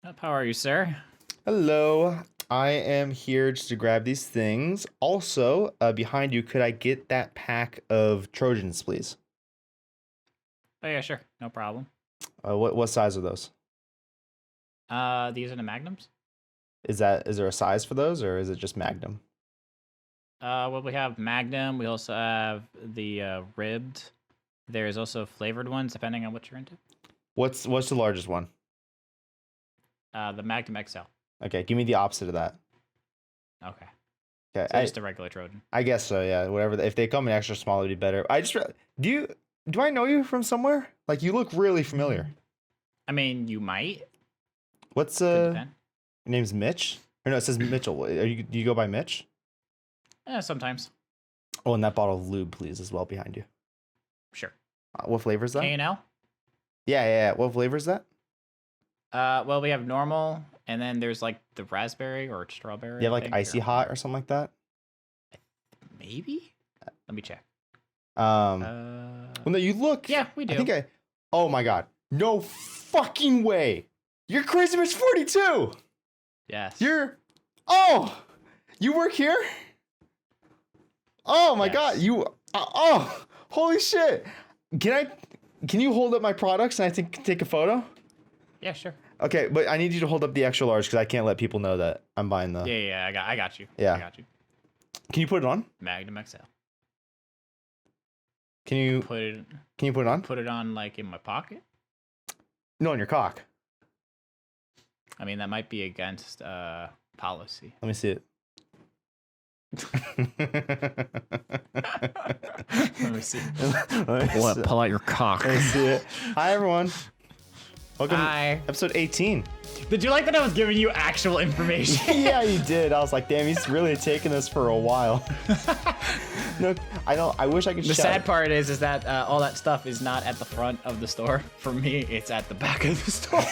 How are you, sir? Hello, I am here just to grab these things. Also, behind you, could I get that pack of Trojans, please? Oh yeah, sure, no problem. What size are those? These are the magnums. Is there a size for those, or is it just Magnum? Well, we have magnum. We also have the ribbed. There's also flavored ones, depending on what you're into. What's the largest one? The Magnum XL. Okay, give me the opposite of that. Okay, Okay, so just a regular Trojan. I guess so. Yeah, whatever. If they come in extra small, it'd be better. Do I know you from somewhere? Like you look really familiar. I mean, you might. What's Could your depend. name's Mitch? Or no, it says Mitchell. Do you go by Mitch? Yeah, sometimes. Oh, and that bottle of lube, please, as well behind you. Sure. What flavor is that? K&L. Yeah. What flavor is that? Well, we have normal, and then there's like the raspberry or strawberry. You have I like think, icy or hot or something like that? maybe. Let me check. Well, no, you look. Yeah, we do. Oh my god. No fucking way. You're Crazy Rich 42. Yes. Oh, you work here? Oh my Yes. god. Holy shit. Can you hold up my products and I take a photo? Yeah, sure. Okay, but I need you to hold up the extra large because I can't let people know that I'm buying the. Yeah, I got you. Yeah. I got you. Can you put it on? Magnum XL. Can you Put it on? put it on like in my pocket. No, on your cock. I mean, that might be against policy. Let me see it. Let me see. Pull out your cock. Let me see it. Hi everyone. Welcome Hi. to episode 18. Did you like that I was giving you actual information? Yeah, you did. I was like, damn, he's really taking this for a while. No, I don't. I wish I could. The sad part is that all that stuff is not at the front of the store. For me, it's at the back of the store.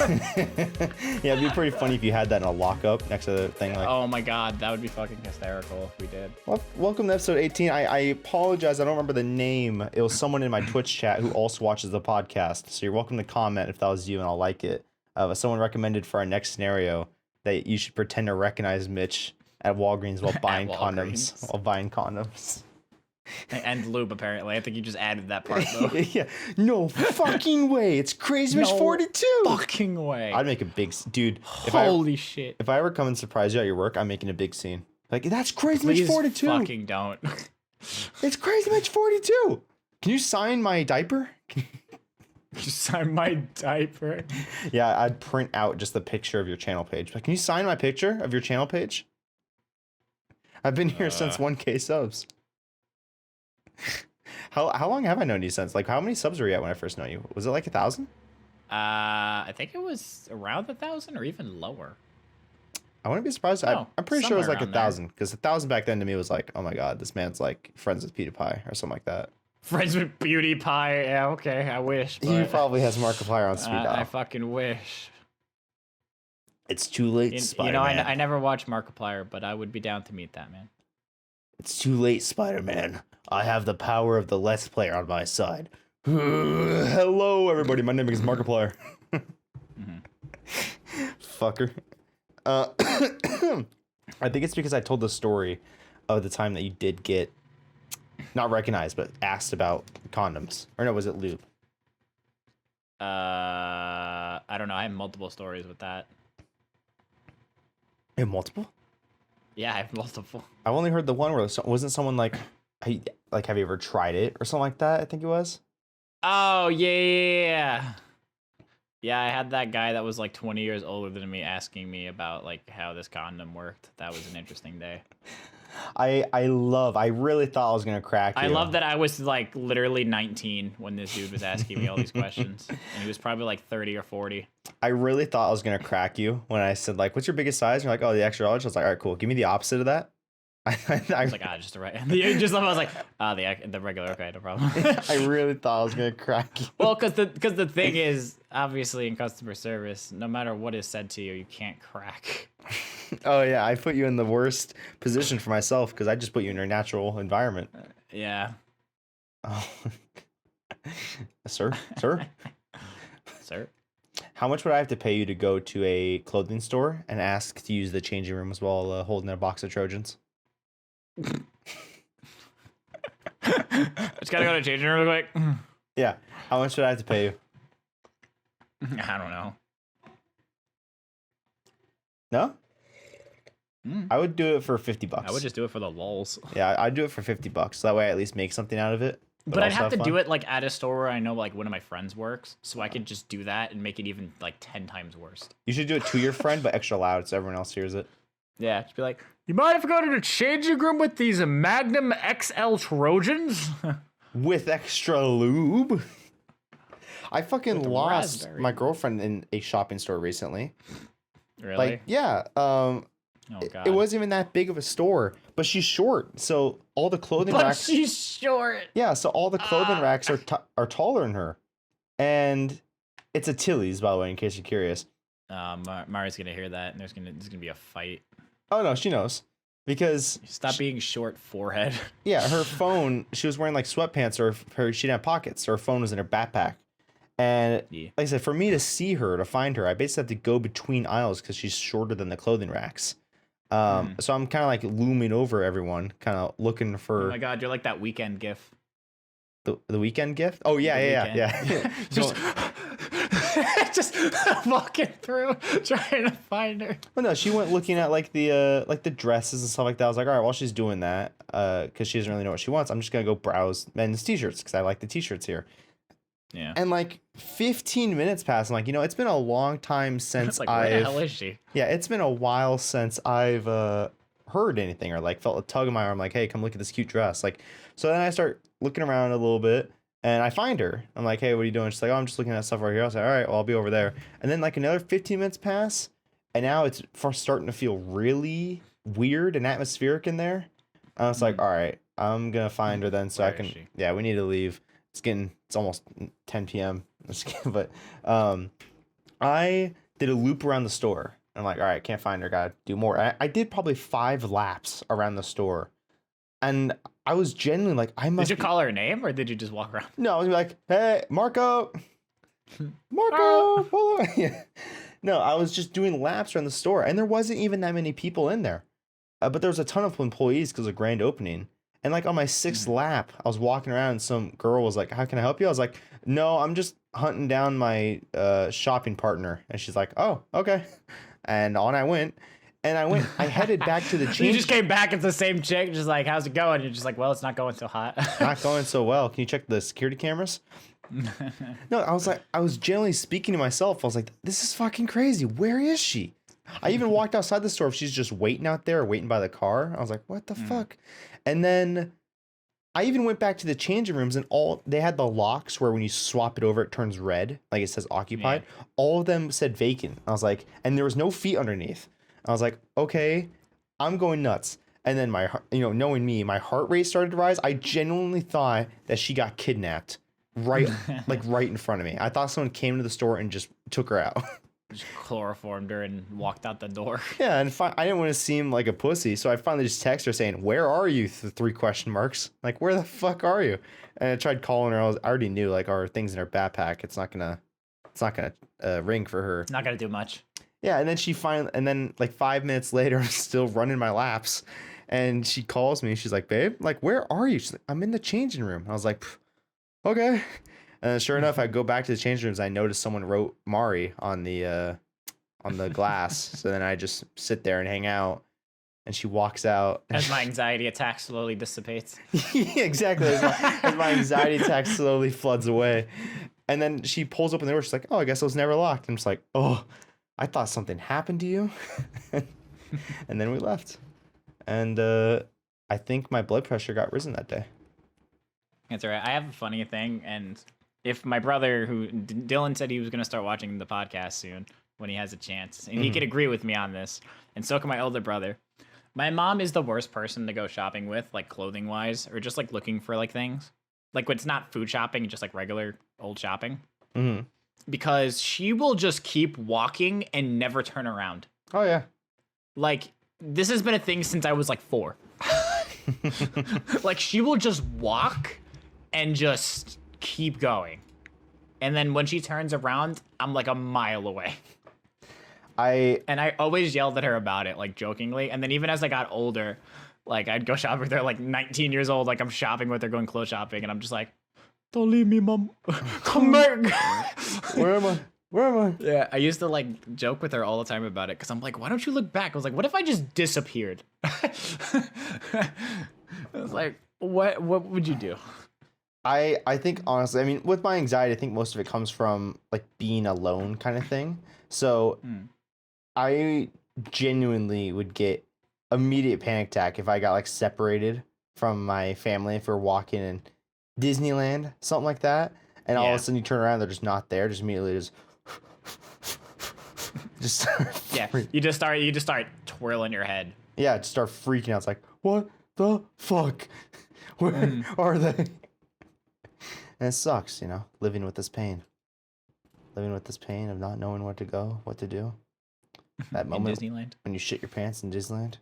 Yeah, it'd be pretty funny if you had that in a lockup next to the thing. Like, Oh my god, that would be fucking hysterical if we did. welcome to episode 18. I apologize. I don't remember the name. It was someone in my Twitch chat who also watches the podcast. So you're welcome to comment if that was you, and I'll like it. Someone recommended for our next scenario that you should pretend to recognize Mitch at Walgreens while buying condoms. Walgreens. While buying condoms. And lube, apparently. I think you just added that part, though. Yeah. No fucking way. It's Crazy Rich 42. Fucking way. I'd make a big dude. Holy shit. If I ever come and surprise you at your work, I'm making a big scene. Like, that's Crazy Rich Please 42. fucking don't. It's Crazy Rich 42. Can you sign my diaper? Just sign my diaper. Yeah, I'd print out just the picture of your channel page. Like, can you sign my picture of your channel page? I've been here since 1K subs. How long have I known you since? Like, how many subs were you at when I first known you? Was it like 1,000? I think it was around 1,000 or even lower. I wouldn't be surprised. Oh, I'm pretty sure it was like somewhere around 1,000 because 1,000 back then to me was like, oh my god, this man's like friends with PewDiePie or something like that. Friends with Beauty Pie. Yeah, okay, I wish. He But, probably has Markiplier on speed dial. I fucking wish. It's too late, You Spider-Man. know, I never watched Markiplier, but I would be down to meet that man. It's too late, Spider-Man. I have the power of the Let's Player on my side. Hello, everybody. My name is Markiplier. Fucker. I think it's because I told the story of the time that you did get, not recognized, but asked about condoms. Or no, was it lube? I don't know. I have multiple stories with that. You have multiple? Yeah, I have multiple. I've only heard the one where wasn't someone like, have you ever tried it or something like that? I think it was. Oh, yeah. Yeah, I had that guy that was like 20 years older than me asking me about like how this condom worked. That was an interesting day. I really thought I was going to crack you. I love that I was like literally 19 when this dude was asking me all these questions. And he was probably like 30 or 40. I really thought I was going to crack you when I said like, what's your biggest size? And you're like, oh, the extra large. I was like, all right, cool. Give me the opposite of that. I was like, just the right. I was like, the regular. Okay, no problem. I really thought I was gonna crack you. Well, because the thing is, obviously, in customer service, no matter what is said to you, you can't crack. Oh yeah, I put you in the worst position for myself because I just put you in your natural environment. Yeah. Oh. Sir. Sir. How much would I have to pay you to go to a clothing store and ask to use the changing rooms while holding a box of Trojans? Just gotta go to the changing room real quick. Yeah. How much would I have to pay you? I don't know. No? I would do it for $50. I would just do it for the lulz. Yeah, I'd do it for $50. So that way I at least make something out of it. But I'd have to do it like at a store where I know like one of my friends works, so I could just do that and make it even like 10 times worse. You should do it to your friend, but extra loud so everyone else hears it. Yeah, just be like, you mind if I go to the changing room with these Magnum XL Trojans? With extra lube. I fucking lost raspberry. my girlfriend in a shopping store recently. Really? Like, yeah. Oh god. It wasn't even that big of a store, but she's short, so all the clothing But racks. she's short. Yeah, so all the clothing racks are taller than her, and it's a Tilly's, by the way, in case you're curious. Mari's gonna hear that, and there's gonna be a fight. Oh no, she knows, because Stop being short, forehead. yeah, her phone. She was wearing like sweatpants, or she didn't have pockets, so her phone was in her backpack. And Yeah. like I said, for me to see her, to find her, I basically have to go between aisles because she's shorter than the clothing racks. So I'm kind of like looming over everyone, kind of looking Oh for my god, you're like that Weekend gif. the weekend gift. Oh yeah, yeah. Just, just walking through, trying to find her. Well, no, she went looking at like the dresses and stuff like that. I was like, all right, while she's doing that, because she doesn't really know what she wants, I'm just gonna go browse men's t-shirts because I like the t-shirts here. Yeah. And like 15 minutes passed. I'm like, it's been a long time since Like, where the hell is she? Yeah, it's been a while since I've heard anything or like felt a tug in my arm, like, hey, come look at this cute dress. Like, so then I start looking around a little bit and I find her. I'm like, hey, what are you doing? She's like, oh, I'm just looking at stuff right here. I was like, all right, well, I'll be over there. And then like another 15 minutes pass, and now it's starting to feel really weird and atmospheric in there. I was like, all right, I'm gonna find her then, so Where I can. is she? Yeah, we need to leave. It's almost 10 p.m. But I did a loop around the store. I'm like, all right, can't find her. Gotta do more. I did probably 5 laps around the store, and I was genuinely like, I must. Did you call her name or did you just walk around? No, I was like, hey, Marco, follow me. Yeah. No, I was just doing laps around the store, and there wasn't even that many people in there, but there was a ton of employees because of the grand opening. And like on my 6th lap, I was walking around and some girl was like, how can I help you? I was like, no, I'm just hunting down my shopping partner. And she's like, oh, okay. And on I went. And I headed back to the change. You just came back, it's the same chick, just like, how's it going? You're just like, well, it's not going so hot. Not going so well. Can you check the security cameras? No, I was generally speaking to myself. I was like, this is fucking crazy. Where is she? I even walked outside the store. If she's just waiting out there or waiting by the car. I was like, what the fuck? And then I even went back to the changing rooms, and they had the locks where when you swap it over, it turns red, like it says occupied. Yeah. All of them said vacant. I was like, and there was no feet underneath. I was like, okay, I'm going nuts. And then knowing me, my heart rate started to rise. I genuinely thought that she got kidnapped right in front of me. I thought someone came to the store and just took her out. Just chloroformed her and walked out the door. Yeah, and I didn't want to seem like a pussy, so I finally just texted her saying, "Where are you?" 3 question marks. Like, where the fuck are you? And I tried calling her. I already knew like our things in her backpack. It's not gonna ring for her. Not gonna do much. Yeah, and then like 5 minutes later, I'm still running my laps, and she calls me. She's like, "Babe, like, where are you?" She's like, "I'm in the changing room." I was like, "Okay." And sure enough, I go back to the changing rooms. I noticed someone wrote Mari on the glass. So then I just sit there and hang out. And she walks out. As my anxiety attack slowly dissipates. Yeah, exactly. As my anxiety attack slowly floods away. And then she pulls open the door. She's like, "Oh, I guess it was never locked." I'm just like, "Oh, I thought something happened to you." And then we left. And I think my blood pressure got risen that day. That's all right. I have a funny thing, and if my brother, who Dylan said he was going to start watching the podcast soon when he has a chance, and he could agree with me on this, and so can my older brother. My mom is the worst person to go shopping with, like clothing wise, or just like looking for like things. Like when it's not food shopping, just like regular old shopping. Mm-hmm. Because she will just keep walking and never turn around. Oh, yeah. Like, this has been a thing since I was like 4. Like, she will just walk and just keep going. and then when she turns around, I'm like a mile away. I And I always yelled at her about it, like jokingly. And then even as I got older, like I'd go shopping with her, like 19 years old, like I'm shopping with her, going clothes shopping, and I'm just like, don't leave me, mom. Come back. where am I? Where am I? Yeah, I used to like joke with her all the time about it because I'm like, why don't you look back? I was like, what if I just disappeared? I was like, what would you do? I think honestly, I mean, with my anxiety, I think most of it comes from like being alone kind of thing. So I genuinely would get immediate panic attack if I got like separated from my family if we're walking in Disneyland, something like that, and all of a sudden you turn around, they're just not there, just immediately just Yeah, you just start twirling your head. yeah, just start freaking out. It's like, what the fuck? Where are they? And it sucks, you know, living with this pain of not knowing where to go, what to do. That moment in Disneyland when you shit your pants in Disneyland.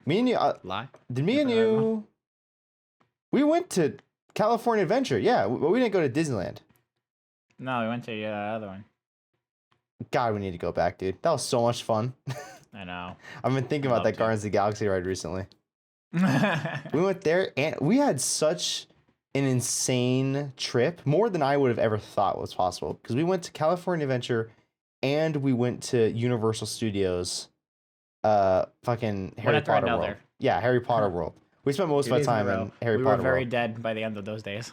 Me and you, lie. did me and you? We went to California Adventure, yeah, but we didn't go to Disneyland. No, we went to the other one. God, we need to go back, dude. That was so much fun. I know. I've been thinking about that Guardians of the Galaxy ride recently. We went there and we had such an insane trip, more than I would have ever thought was possible. Because we went to California Adventure and we went to Universal Studios, fucking Harry Potter World. Yeah, Harry Potter World. We spent most of our time in Harry Potter World. We were very dead by the end of those days.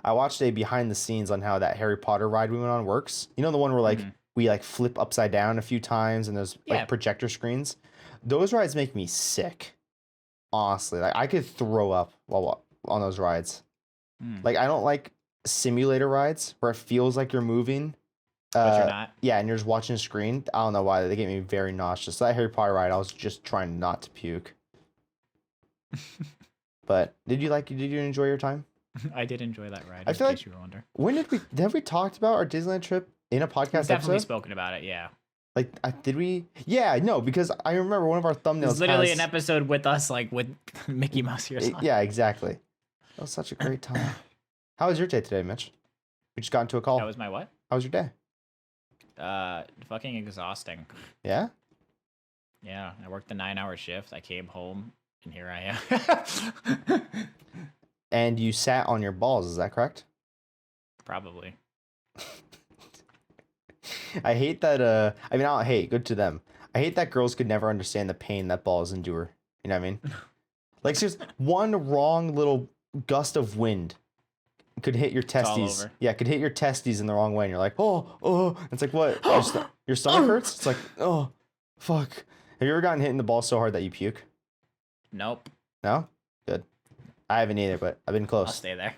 I watched a behind the scenes on how that Harry Potter ride we went on works. You know, the one where like we like flip upside down a few times and there's like projector screens. Those rides make me sick. Honestly, like I could throw up while on those rides. Like I don't like simulator rides where it feels like you're moving. But you're not. Yeah, and you're just watching a screen. I don't know why they get me very nauseous. So that Harry Potter ride, I was just trying not to puke. But did you enjoy your time? I did enjoy that ride. I feel like you were wondering. When have we talked about our Disneyland trip in a podcast We've definitely episode? spoken about it, yeah. Like, did we? Yeah, no, because I remember one of our thumbnails. It's literally an episode with us, like with Mickey Mouse ears on. Yeah, exactly. That was such a great time. How was your day today, Mitch? We just got into a call. That was my what? How was your day? Fucking exhausting. Yeah? Yeah, I worked a 9-hour shift. I came home, and here I am. And you sat on your balls, is that correct? Probably. I hate that, I mean, I don't hate, good to them. I hate that girls could never understand the pain that balls endure. You know what I mean? Like, just one wrong little gust of wind could hit your testes. Yeah, could hit your testes in the wrong way, and you're like, oh. It's like, what? Your stomach hurts? It's like, oh, fuck. Have you ever gotten hit in the ball so hard that you puke? Nope. No? Good. I haven't either, but I've been close. I'll stay there.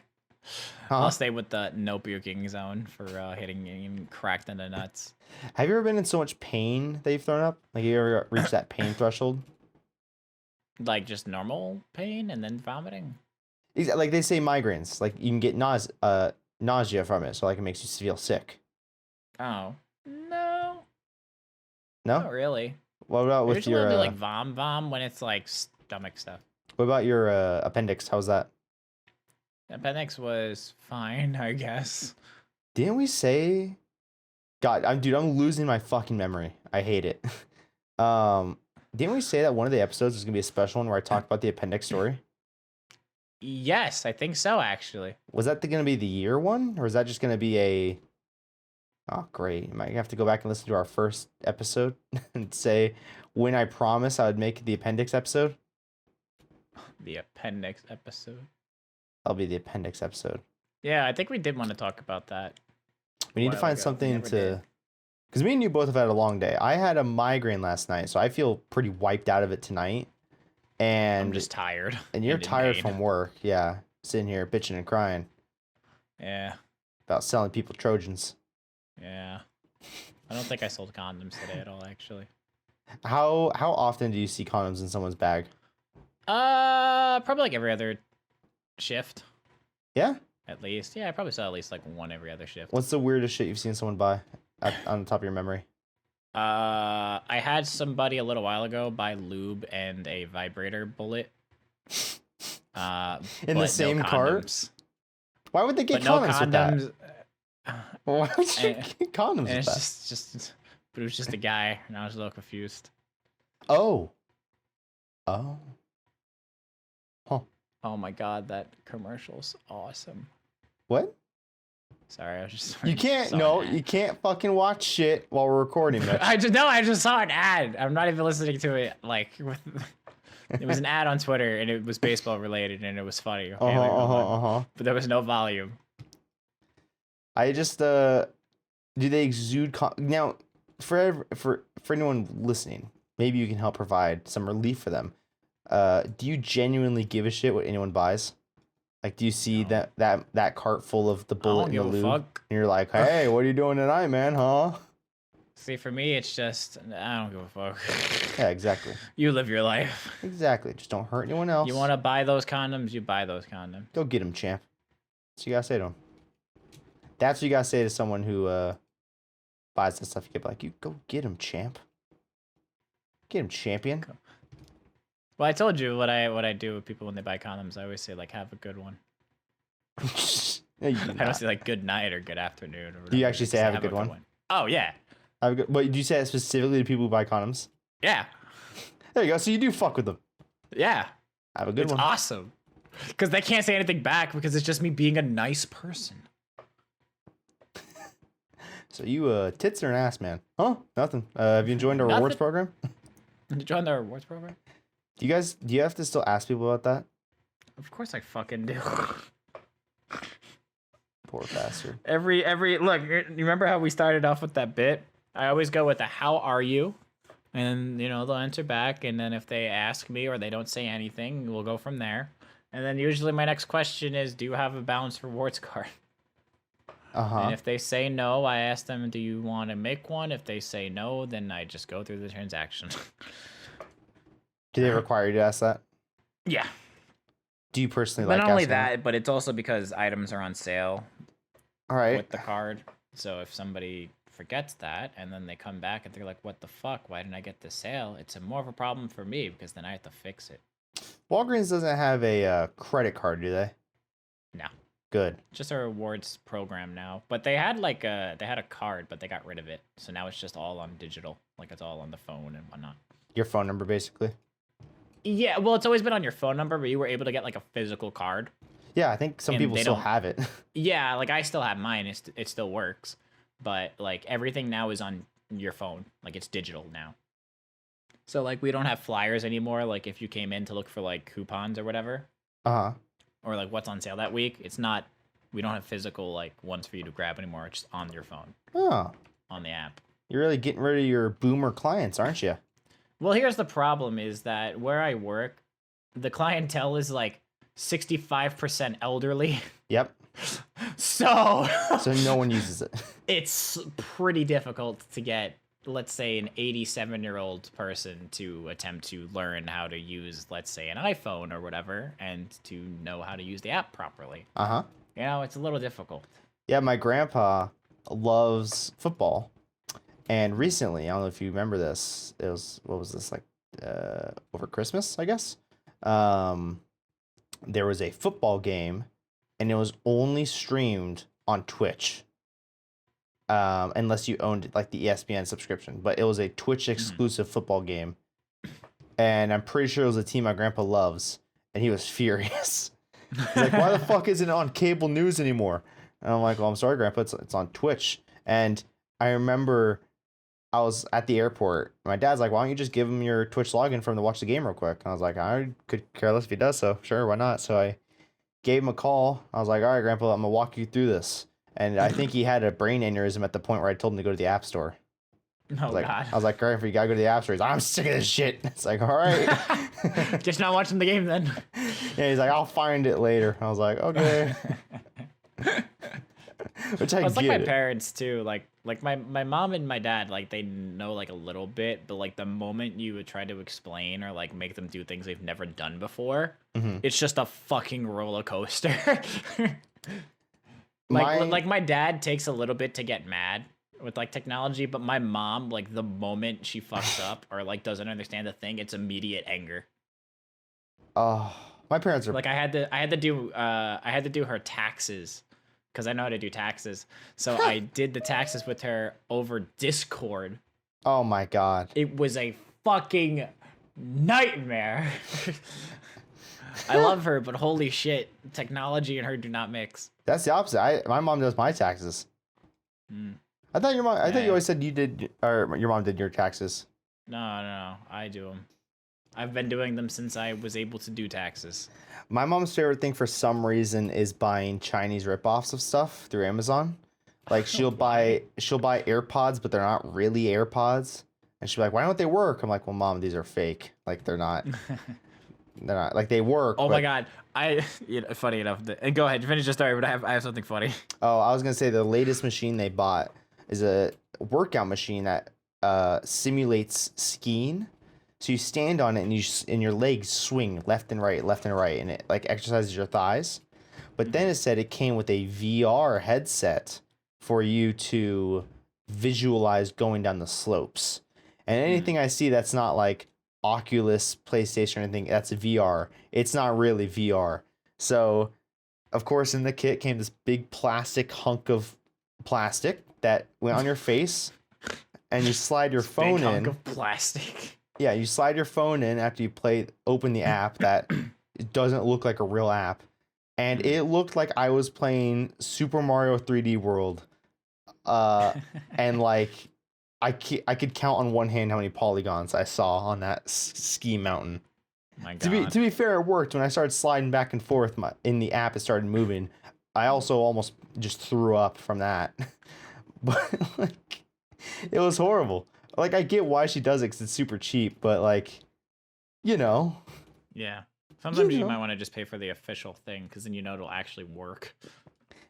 Huh? I'll stay with the no puking zone for hitting and cracked in the nuts. Have you ever been in so much pain that you've thrown up? Like, you ever reached that pain threshold? Like just normal pain and then vomiting? Like they say migraines. Like you can get nausea from it, so like it makes you feel sick. Oh. No. No? Not really. What about with Usually your... I'll do like vom when it's like stomach stuff. What about your appendix? How's that? Appendix was fine, I guess. Didn't we say... God, I'm losing my fucking memory. I hate it. Didn't we say that one of the episodes is going to be a special one where I talk about the appendix story? Yes, I think so, actually. Was that going to be the year one? Or is that just going to be a... Oh, great. You might have to go back and listen to our first episode and say when I promise I would make the appendix episode. The appendix episode. That'll be the appendix episode. Yeah, I think we did want to talk about that. We need to find something to... Because me and you both have had a long day. I had a migraine last night, so I feel pretty wiped out of it tonight. And I'm just tired. And you're tired from work. Yeah. Sitting here bitching and crying. Yeah. About selling people Trojans. Yeah. I don't think I sold condoms today at all, actually. How often do you see condoms in someone's bag? Probably like every other shift. Yeah? At least. Yeah, I probably saw at least like one every other shift. What's the weirdest shit you've seen someone buy on the top of your memory? I had somebody a little while ago buy lube and a vibrator bullet. In the same cart? Why would they get condoms with that? Why would you and, get condoms and with it's that? but it was just a guy, and I was a little confused. Oh. Oh. Huh. Oh my god, that commercial's awesome. What? Sorry, I was just. You can't. No, you can't fucking watch shit while we're recording, Mitch. I just saw an ad. I'm not even listening to it. Like, it was an ad on Twitter, and it was baseball related, and it was funny. Okay, But there was no volume. I just do they exude now for anyone listening? Maybe you can help provide some relief for them. Do you genuinely give a shit what anyone buys? Like, do you see that cart full of the bullet and the lube, and you're like, hey, what are you doing tonight, man? Huh? See, for me, it's just I don't give a fuck. Yeah, exactly. You live your life. Exactly. Just don't hurt anyone else. You want to buy those condoms? You buy those condoms. Go get them, champ. That's what you gotta say to them. That's what you gotta say to someone who buys that stuff. You get like, you go get him, champ. Get him, champion. Well, I told you what I do with people when they buy condoms. I always say like, have a good one. No, you I don't say like good night or good afternoon. Or do you actually say have a good one? Oh yeah. Have a good. But do you say that specifically to people who buy condoms? Yeah. There you go. So you do fuck with them. Yeah. Have a good it's one. It's awesome. Because they can't say anything back because it's just me being a nice person. So you tits or an ass man? Huh? Nothing. Have you joined our rewards program? Did you join the rewards program? Do you have to still ask people about that? Of course I fucking do. Poor bastard. Every look, you remember how we started off with that bit? I always go with the how are you? And they'll answer back, and then if they ask me or they don't say anything, we'll go from there. And then usually my next question is, do you have a balanced rewards card? And if they say no, I ask them, do you want to make one? If they say no, then I just go through the transaction. Do they require you to ask that? Yeah. Do you personally like asking? Not only that, but it's also because items are on sale. All right. With the card. So if somebody forgets that and then they come back and they're like, what the fuck? Why didn't I get the sale? It's more of a problem for me because then I have to fix it. Walgreens doesn't have a credit card, do they? No. Good. Just a rewards program now. But they had a card, but they got rid of it. So now it's just all on digital. Like it's all on the phone and whatnot. Your phone number, basically? Yeah, well, it's always been on your phone number, but you were able to get like a physical card. Yeah, I think some people still have it. Yeah, like I still have mine. It still works. But like everything now is on your phone. Like it's digital now. So like we don't have flyers anymore. Like if you came in to look for like coupons or whatever. Or like what's on sale that week. We don't have physical like ones for you to grab anymore. It's just on your phone. Oh. On the app. You're really getting rid of your boomer clients, aren't you? Well, here's the problem is that where I work, the clientele is like 65% elderly. Yep. So no one uses it. It's pretty difficult to get, let's say, an 87-year-old person to attempt to learn how to use, let's say, an iPhone or whatever, and to know how to use the app properly. It's a little difficult. Yeah, my grandpa loves football. And recently, I don't know if you remember this, it was, what was this, like, over Christmas, I guess? There was a football game, and it was only streamed on Twitch. Unless you owned, like, the ESPN subscription. But it was a Twitch-exclusive football game. And I'm pretty sure it was a team my grandpa loves. And he was furious. He's like, why the fuck isn't it on cable news anymore? And I'm like, well, I'm sorry, Grandpa, it's on Twitch. And I remember I was at the airport. My dad's like, why don't you just give him your Twitch login for him to watch the game real quick? And I was like, I could care less if he does so. Sure, why not? So I gave him a call. I was like, all right, Grandpa, I'm going to walk you through this. And I think he had a brain aneurysm at the point where I told him to go to the App Store. Oh, God. I was like, Grandpa, you got to go to the App Store. He's like, I'm sick of this shit. It's like, all right. Just not watching the game then. Yeah, he's like, I'll find it later. I was like, okay. Which I it's get like my it. parents too. Like my mom and my dad, like they know like a little bit, but like the moment you would try to explain or like make them do things they've never done before, it's just a fucking roller coaster. Like my dad takes a little bit to get mad with like technology, but my mom, like the moment she fucks up or like doesn't understand the thing, it's immediate anger. Oh, my parents are like I had to do her taxes because I know how to do taxes. So I did the taxes with her over Discord. Oh my god. It was a fucking nightmare. I love her, but holy shit, technology and her do not mix. That's the opposite. My mom does my taxes. I thought I thought you always said you did, or your mom did your taxes. No, I do them. I've been doing them since I was able to do taxes. My mom's favorite thing for some reason is buying Chinese ripoffs of stuff through Amazon. Like she'll buy AirPods, but they're not really AirPods. And she'll be like, "Why don't they work?" I'm like, "Well, Mom, these are fake. Like they're not. They're not like they work." Oh my god! Funny enough. And go ahead, finish your story. But I have something funny. Oh, I was gonna say the latest machine they bought is a workout machine that simulates skiing. So you stand on it and your legs swing left and right, and it like exercises your thighs. But then it said it came with a VR headset for you to visualize going down the slopes. And anything I see that's not like Oculus, PlayStation, or anything, that's VR. It's not really VR. So, of course, in the kit came this big plastic hunk of plastic that went on your face, and you slide your phone big in. hunk of plastic. Yeah, you slide your phone in after you open the app that it doesn't look like a real app. And it looked like I was playing Super Mario 3D World. And like I could count on one hand how many polygons I saw on that ski mountain. My God. To be fair, it worked. When I started sliding back and forth in the app, it started moving. I also almost just threw up from that. But like, it was horrible. Like, I get why she does it because it's super cheap, but like, you know. Yeah. Sometimes you might want to just pay for the official thing because then you know it'll actually work.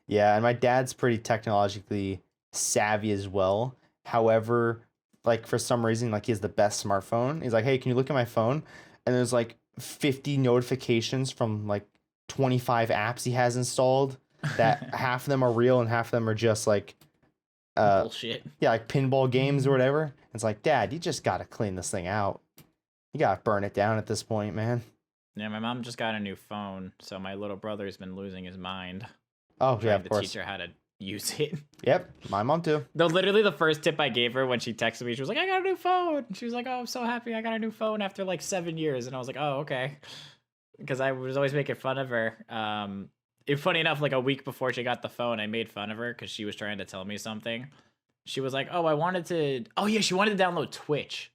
Yeah, and my dad's pretty technologically savvy as well. However, like for some reason, like he has the best smartphone. He's like, "Hey, can you look at my phone?" And there's like 50 notifications from like 25 apps he has installed that half of them are real and half of them are just like bullshit. Yeah, like pinball games or whatever. It's like, Dad, you just gotta clean this thing out. You gotta burn it down at this point, man. Yeah, my mom just got a new phone, so my little brother's been losing his mind. Oh yeah, of trying to course. teach her how to use it. Yep, my mom too. Though literally the first tip I gave her when she texted me, she was like, "I got a new phone." And she was like, "Oh, I'm so happy I got a new phone after like 7 years." And I was like, "Oh, okay," because I was always making fun of her. Funny enough, like a week before she got the phone, I made fun of her because she was trying to tell me something. She was like, "Oh, she wanted to download Twitch."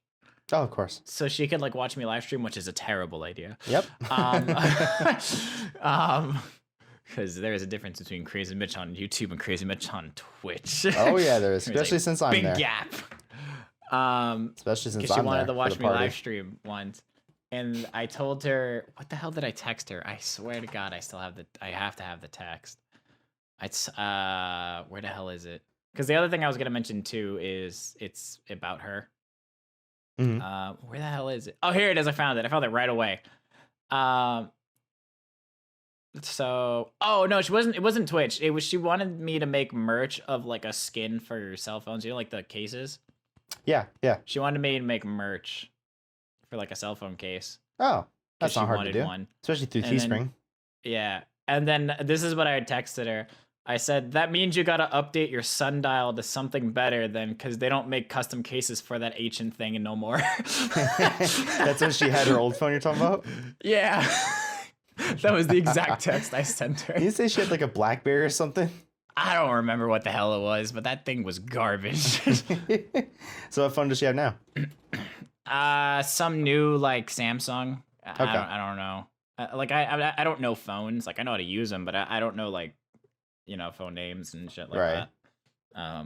Oh, of course. So she could like watch me live stream, which is a terrible idea. Yep. Because there is a difference between Crazy Mitch on YouTube and Crazy Mitch on Twitch. Oh yeah, there is, especially since I'm big there. Big gap. Especially since she I'm wanted there to watch for the me party. live stream once, and I told her, what the hell did I text her? I swear to God, I have to have the text. Where the hell is it? Because the other thing I was gonna mention too is it's about her. Mm-hmm. Where the hell is it? Oh, here it is. I found it right away. So, oh no, it wasn't Twitch. She wanted me to make merch of like a skin for your cell phones, you know, like the cases. Yeah. She wanted me to make merch for like a cell phone case. Oh, that's not hard to do. One. Especially through And Teespring. Yeah. And then this is what I had texted her. I said, that means you gotta update your sundial to something better than, because they don't make custom cases for that ancient thing and no more. That's when she had her old phone you're talking about? Yeah. That was the exact text I sent her. Did you say she had like a BlackBerry or something? I don't remember what the hell it was, but that thing was garbage. So what phone does she have now? Some new like Samsung. Okay. I don't know. I don't know phones. Like I know how to use them, but I don't know like, you know, phone names and shit like that.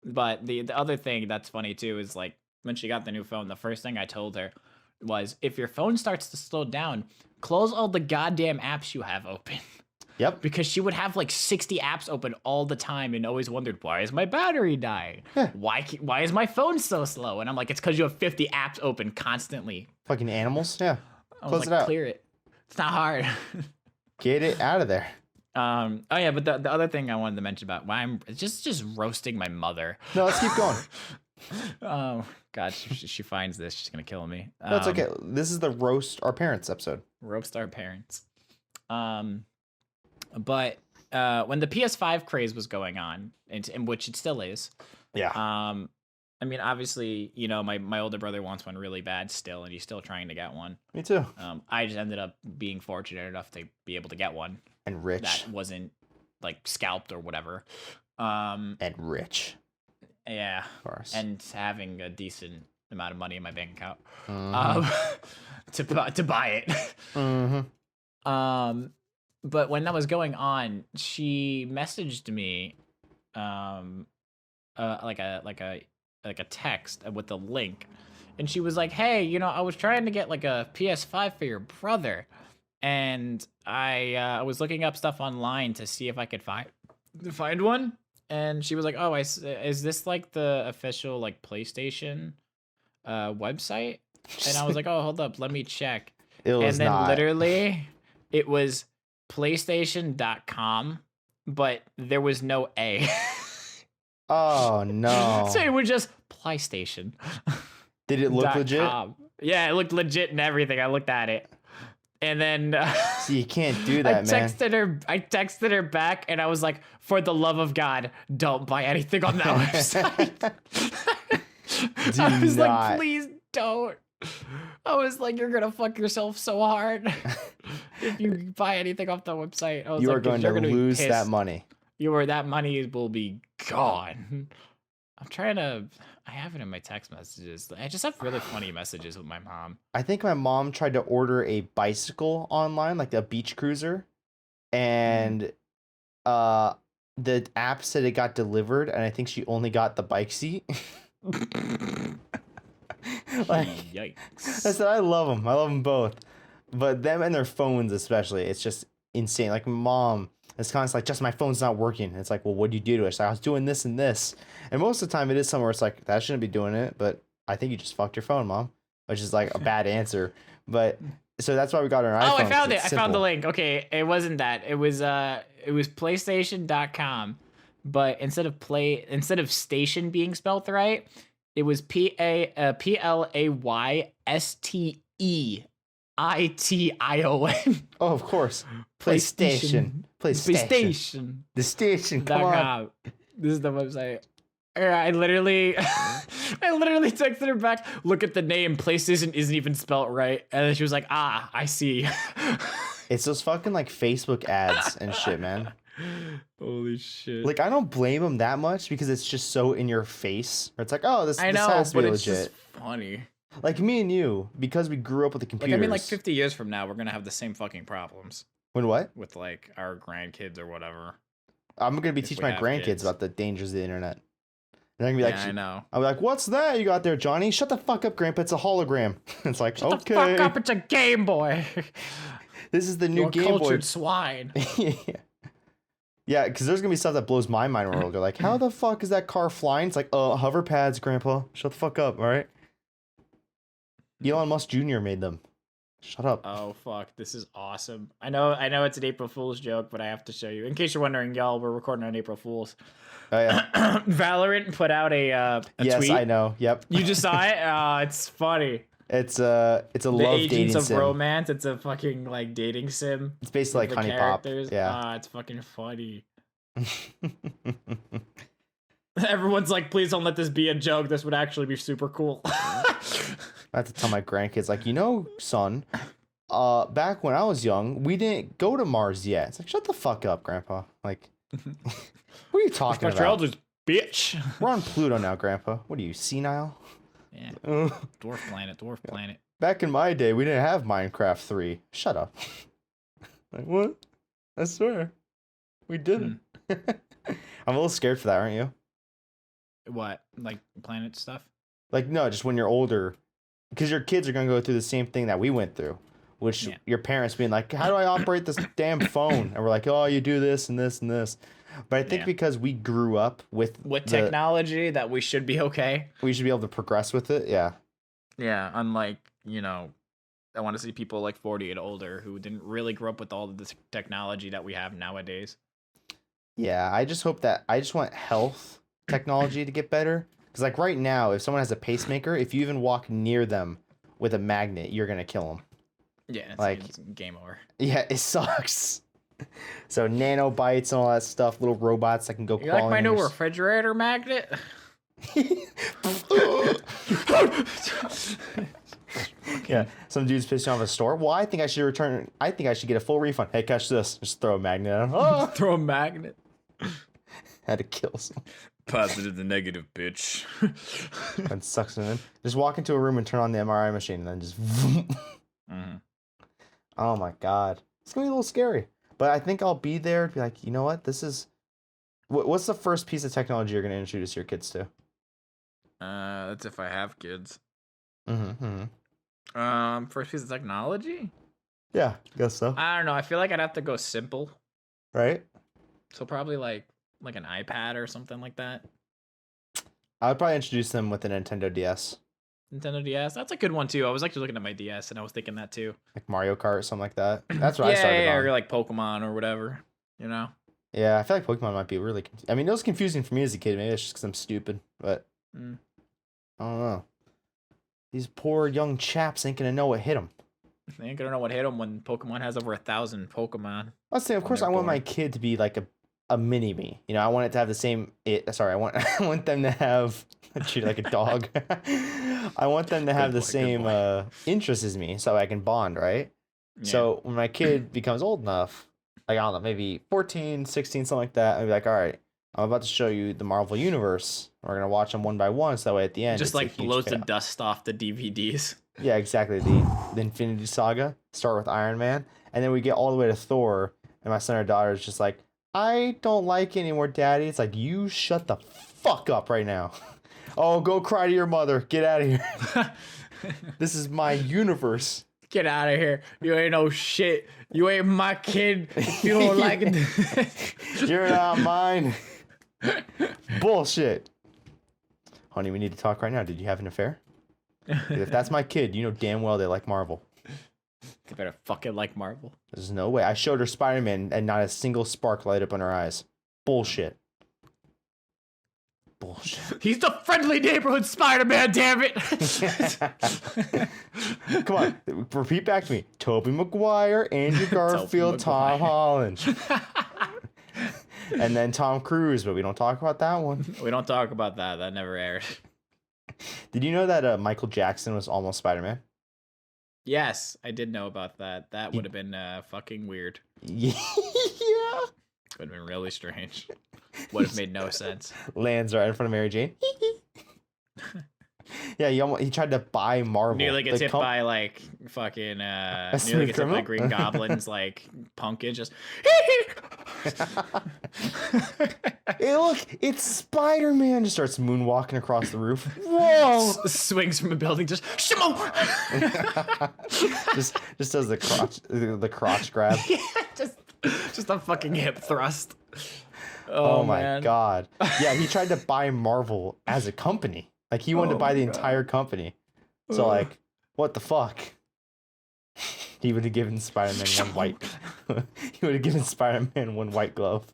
But the other thing that's funny too is like when she got the new phone, the first thing I told her was, if your phone starts to slow down, close all the goddamn apps you have open. Yep. Because she would have like 60 apps open all the time and always wondered, why is my battery dying? Why is my phone so slow? And I'm like, it's because you have 50 apps open constantly. Fucking animals. Yeah. Close it out. Clear it. It's not hard. Get it out of there. Oh yeah, but the other thing I wanted to mention about why I'm just roasting my mother. No, let's keep going. Oh God, she finds this, she's gonna kill me. No, it's okay. This is the roast our parents episode. Roast our parents. But when the PS5 craze was going on, in which it still is. Yeah. I mean, obviously, you know, my older brother wants one really bad still, and he's still trying to get one. Me too. I just ended up being fortunate enough to be able to get one And rich. that wasn't like scalped or whatever. And rich. Yeah. Of course. And having a decent amount of money in my bank account Mhm. to buy it. Mm-hmm. But when that was going on, she messaged me like a text with a link, and she was like, "Hey, you know, I was trying to get like a PS5 for your brother, and I was looking up stuff online to see if I could find one." And she was like, "Oh, is this like the official like PlayStation website?" And I was like, "Oh, hold up, let me check." It was And then not. literally it was PlayStation.com, but there was no A. Oh no. So it was just PlayStation. Did it look legit? .com. Yeah, it looked legit and everything. I looked at it. And then See, you can't do that, man. I texted her back, and I was like, "For the love of God, don't buy anything on that website." Do I was not. like, "Please don't." I was like, "You're gonna fuck yourself so hard if you buy anything off the website." I was You like, are going "You're to gonna be lose that pissed. money. That money will be gone." I'm trying to. I have it in my text messages. I just have really funny messages with my mom. I think my mom tried to order a bicycle online, like a beach cruiser, and the app said it got delivered, and I think she only got the bike seat. Like, I Yikes. said, I love them. I love them both, but them and their phones especially, it's just insane. Like, mom, it's kind of like, just my phone's not working. It's like, well, what do you do to it? It's like, I was doing this and this, and most of the time it is somewhere it's like, that shouldn't be doing it, but I think you just fucked your phone, mom, which is like a bad answer. But so that's why we got our iPhone. Oh, I found 'cause it. it's I found the simple. link. Okay, it wasn't that. It was PlayStation.com, but instead of station being spelled right, it was PlaySteItion. Oh, of course. PlayStation. PlayStation. The station. Come on. This is the website. I literally texted her back. Look at the name. PlayStation isn't even spelled right, and then she was like, "Ah, I see." It's those fucking like Facebook ads and shit, man. Holy shit! Like, I don't blame them that much because it's just so in your face. Or it's like, oh, this I know, has to but be it's legit. just funny. Like me and you, because we grew up with the Like, computers. I mean, like 50 years from now, we're gonna have the same fucking problems When what? with like our grandkids or whatever. I'm gonna be If teaching we my have grandkids kids. about the dangers of the internet. And they're gonna be Yeah, I like, know. I'll be like, what's that you got there, Johnny? Shut the fuck up, Grandpa. It's a hologram. It's like, Shut okay. the fuck up! It's a Game Boy. This is the new You're a Game Boy. cultured swine. Yeah, because there's gonna be stuff that blows my mind where we'll go like, how the fuck is that car flying? It's like, hover pads, Grandpa. Shut the fuck up, all right? Elon Musk Jr. made them. Shut up. Oh fuck, this is awesome. I know it's an April Fool's joke, but I have to show you. In case you're wondering, y'all, we're recording on April Fool's. Oh yeah. Valorant put out a Yes, tweet. I know. Yep. You just saw it? It's funny. It's a The love Agents dating of sim. Romance. It's a fucking like dating sim. It's basically like with the Honey Pop. characters. Yeah. It's fucking funny. Everyone's like, please don't let this be a joke. This would actually be super cool. I have to tell my grandkids, like, son, back when I was young, we didn't go to Mars yet. It's like, shut the fuck up, Grandpa. Like, what are you talking about? Elders, bitch. We're on Pluto now, Grandpa. What are you, senile? Yeah. Uh, Dwarf planet. Back in my day, we didn't have Minecraft 3. Shut up. Like, what? I swear. We didn't. I'm a little scared for that, aren't you? What? Like planet stuff? Like, no, just when you're older. Because your kids are going to go through the same thing that we went through. Which Yeah. your parents being like, how do I operate this damn phone? And we're like, oh, you do this and this and this. But I think Yeah. because we grew up with Technology that we should be okay. we should be able to progress with it. Yeah. Yeah, unlike, I want to see people like 40 and older who didn't really grow up with all of this technology that we have nowadays. Yeah. I just want health technology to get better. Because, like, right now, if someone has a pacemaker, if you even walk near them with a magnet, you're going to kill them. Yeah, Like- it's game over. Yeah, it sucks. So nanobites and all that stuff, little robots that can go You like crawling my in new your refrigerator magnet? Yeah, some dude's pissing off a store. Well, I think I should get a full refund. Hey, catch this. Just throw a magnet at him. Oh! Throw a magnet. Had to kill someone. Positive to negative, bitch. And sucks it in. Just walk into a room and turn on the MRI machine and then just. Mm-hmm. Oh my god, it's gonna be a little scary. But I think I'll be there and be like, you know what? This is. What's the first piece of technology you're gonna introduce your kids to? That's if I have kids. Mm-hmm. First piece of technology? Yeah, I guess so. I don't know. I feel like I'd have to go simple. Right? So probably like an iPad or something like that. I would probably introduce them with a Nintendo DS. Nintendo DS. That's a good one too. I was actually looking at my DS and I was thinking that too. Like Mario Kart or something like that. That's what I started on. Or like Pokemon or whatever. You know? Yeah, I feel like Pokemon might be really. I mean, it was confusing for me as a kid. Maybe it's just because I'm stupid, but I don't know. These poor young chaps ain't gonna know what hit them. They ain't gonna know what hit them when Pokemon has over 1,000 Pokemon. Let's say, of course, I want my kid to be like a mini me. You know, I want it to have the same. I want them to have treat it like a dog. I want them to have the same interests as me, so I can bond, right? Yeah. So when my kid becomes old enough, like, I don't know, maybe 14, 16, something like that, I'd be like, all right, I'm about to show you the Marvel Universe. We're going to watch them one by one, so that way at the end... Just like blows the dust off the DVDs. Yeah, exactly. The Infinity Saga, start with Iron Man, and then we get all the way to Thor, and my son or daughter is just like, I don't like it anymore, Daddy. It's like, you shut the fuck up right now. Oh, go cry to your mother. Get out of here. This is my universe. Get out of here. You ain't no shit. You ain't my kid. You don't like it. You're not mine. Bullshit. Honey, we need to talk right now. Did you have an affair? If that's my kid, you know damn well they like Marvel. They better fucking like Marvel. There's no way. I showed her Spider-Man and not a single spark light up in her eyes. Bullshit. Bullshit. He's the friendly neighborhood Spider-Man, damn it. Come on, repeat back to me. Tobey Maguire, Andrew Garfield, Tom Holland. And then Tom Cruise, but we don't talk about that one. We don't talk about that. That never aired. Did you know that Michael Jackson was almost Spider-Man? Yes, I did know about that. That would have been fucking weird. Yeah. Would have been really strange. Would have made no sense. Lands right in front of Mary Jane. Yeah, he tried to buy Marvel. Nearly gets hit by like fucking nearly gets hit by Green Goblin's like pumpkin just Hey, look, it's Spider-Man. Just starts moonwalking across the roof. Whoa! Swings from a building, just shimo. just does the crotch grab. Yeah, just a fucking hip thrust. Oh my god. Yeah, he tried to buy Marvel as a company. Like, he wanted to buy the entire company. So, like, what the fuck? He would have given Spider-Man one white. He would have given Spider-Man one white glove.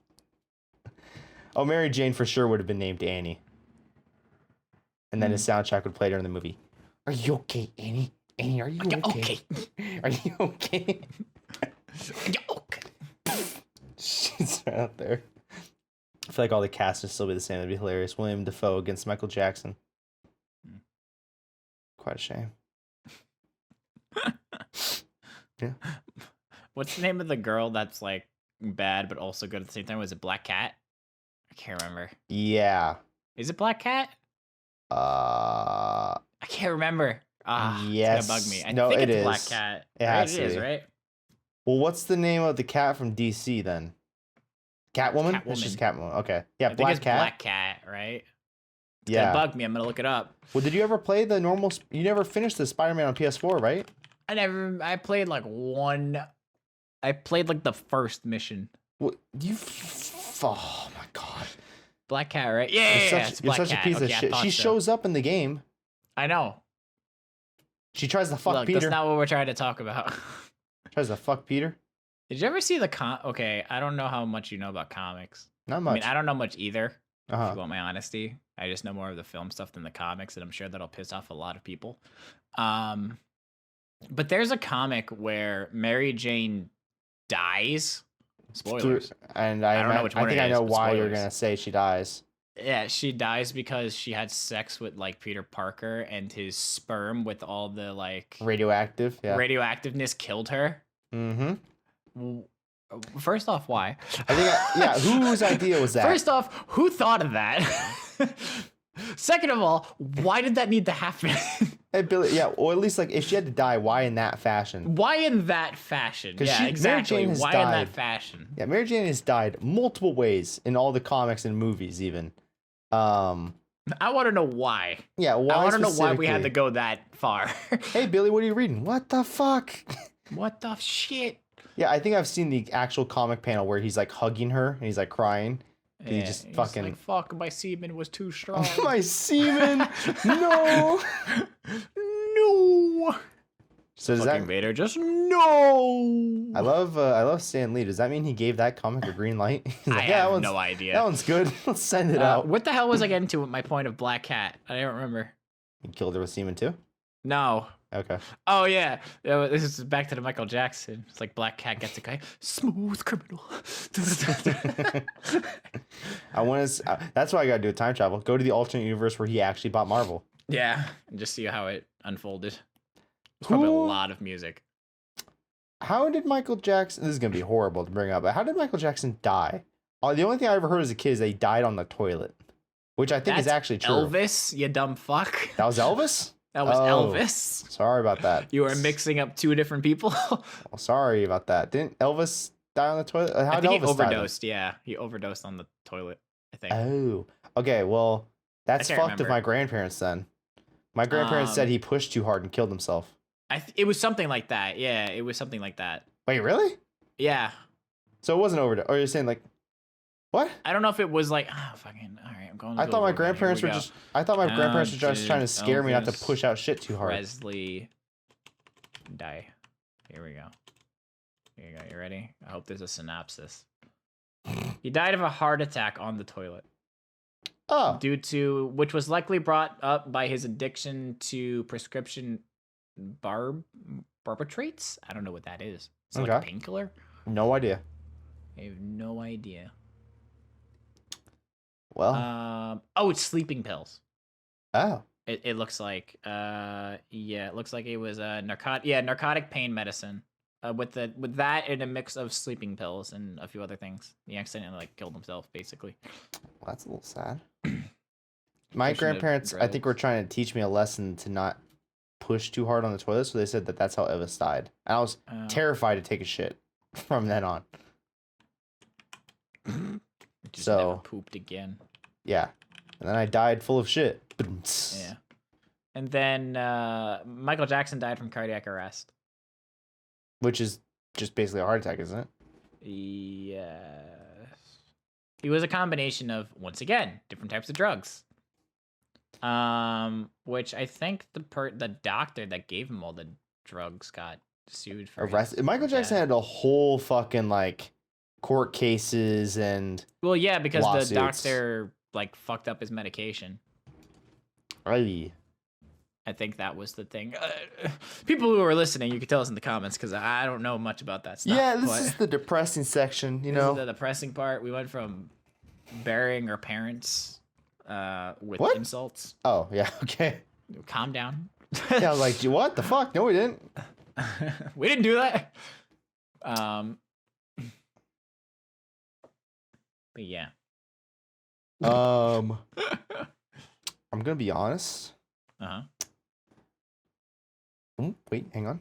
Oh, Mary Jane for sure would have been named Annie. And then his soundtrack would play during the movie. Are you okay, Annie? Annie, are you okay? Are you okay? Are you okay? She's right out there. I feel like all the cast would still be the same. It'd be hilarious. William Dafoe against Michael Jackson. Quite a shame. Yeah. What's the name of the girl that's like bad but also good at the same time? Was it Black Cat? I can't remember. Yeah. Is it Black Cat? I can't remember. Yes. It's gonna bug me. No, think it it's is. Black Cat. It right? has It to is, be. right? Well, what's the name of the cat from DC then? Catwoman? It's just Catwoman. Okay. Yeah, I Black think it's Cat. Black Cat, right? It's Yeah. gonna bug me. I'm gonna look it up. Well, did you ever play the normal? You never finished the Spider-Man on PS4, right? I played like one. I played like the first mission. What you? Oh my god. Black Cat, right? Yeah, it's You're Black such Cat. a piece of shit. She shows up in the game. I know. She tries to fuck Look, Peter. that's not what we're trying to talk about. Tries to fuck Peter. Did you ever see the Okay, I don't know how much you know about comics. Not much. I mean, I don't know much either. If Uh-huh. you want my honesty, I just know more of the film stuff than the comics, and I'm sure that'll piss off a lot of people. But there's a comic where Mary Jane dies. Spoilers. And I don't know which one I think it I know is, but why you're spoilers. gonna say she dies. Yeah, she dies because she had sex with like Peter Parker, and his sperm with all the like Radioactive. Yeah. radioactiveness killed her. Mm-hmm. W- First off, why? I think. Yeah. Whose idea was that? First off, who thought of that? Second of all, why did that need to happen? Hey, Billy. Yeah. Or at least like if she had to die, why in that fashion? Why in that fashion? 'Cause Yeah, Mary exactly. Jane has Why in died. that fashion? Yeah, Mary Jane has died multiple ways in all the comics and movies, even. I want to know why. Yeah. Why I want to know why we had to specifically? go that far. Hey, Billy, what are you reading? What the fuck? What the shit? Yeah, I think I've seen the actual comic panel where he's like hugging her and he's like crying. He Yeah, just he's fucking. like, fuck, my semen was too strong. My semen. No. No. So does Fucking that? Vader, just no. I love Stan Lee. Does that mean he gave that comic a green light? He's I like, have no idea. That one's good. Let's send it out. What the hell was I getting to with my point of Black Cat? I don't remember. He killed her with semen too. No. Okay. Oh yeah, this is back to the Michael Jackson. It's like Black Cat gets a guy, smooth criminal. I want to. That's why I gotta do a time travel. Go to the alternate universe where he actually bought Marvel. Yeah, and just see how it unfolded. There's probably a lot of music. How did Michael Jackson? This is gonna be horrible to bring up, but how did Michael Jackson die? The only thing I ever heard as a kid is that he died on the toilet, which I think is actually true. Elvis, you dumb fuck. That was Elvis. That was Oh, Elvis. Sorry about that. You are mixing up two different people. Well, sorry about that. Didn't Elvis die on the toilet? How I did think he Elvis die? overdosed. Yeah, he overdosed on the toilet. I think. Oh, okay. Well, that's can't fucked of remember. my grandparents then. My grandparents said he pushed too hard and killed himself. It was something like that. Yeah, it was something like that. Wait, really? Yeah, So it wasn't overdose? Or you're saying like, what? I don't know if it was like, fucking. All right, I'm going. To I thought my grandparents were just. I thought my grandparents were just trying to scare me not to Elvis push out shit too hard. Presley die. Here we go. Here you go. You ready? I hope there's a synopsis. He died of a heart attack on the toilet, Oh, which was likely brought up by his addiction to prescription barbiturates. I don't know what that is. It's like a Okay. painkiller. no idea. I have no idea. Well, Oh, it's sleeping pills. oh, It looks like it looks like it was a narcotic pain medicine. With that and a mix of sleeping pills and a few other things. He accidentally like killed himself basically. well, that's a little sad. My Pushing the grandparents, I think, were drugs. trying to teach me a lesson to not push too hard on the toilet, so they said that that's how Elvis died. And I was Oh. terrified to take a shit from then on. Just So- never pooped again. Yeah, and then I died full of shit. Yeah. And then Michael Jackson died from cardiac arrest. Which is just basically a heart attack, isn't it? Yes. He was a combination of, once again, different types of drugs. Which I think the doctor that gave him all the drugs got sued for Arrested. his Michael Jackson death. had a whole fucking like court cases and Well, yeah, because lawsuits. the doctor like fucked up his medication. Ay. I think that was the thing. People who are listening, you can tell us in the comments because I don't know much about that stuff. Yeah, this but is the depressing section, you this is know. the depressing part. We went from burying our parents with What? insults. Oh, yeah, okay. Calm down. Yeah, I was like, what the fuck? No, we didn't. We didn't do that. But yeah. I'm gonna be honest. Uh-huh. Wait, hang on.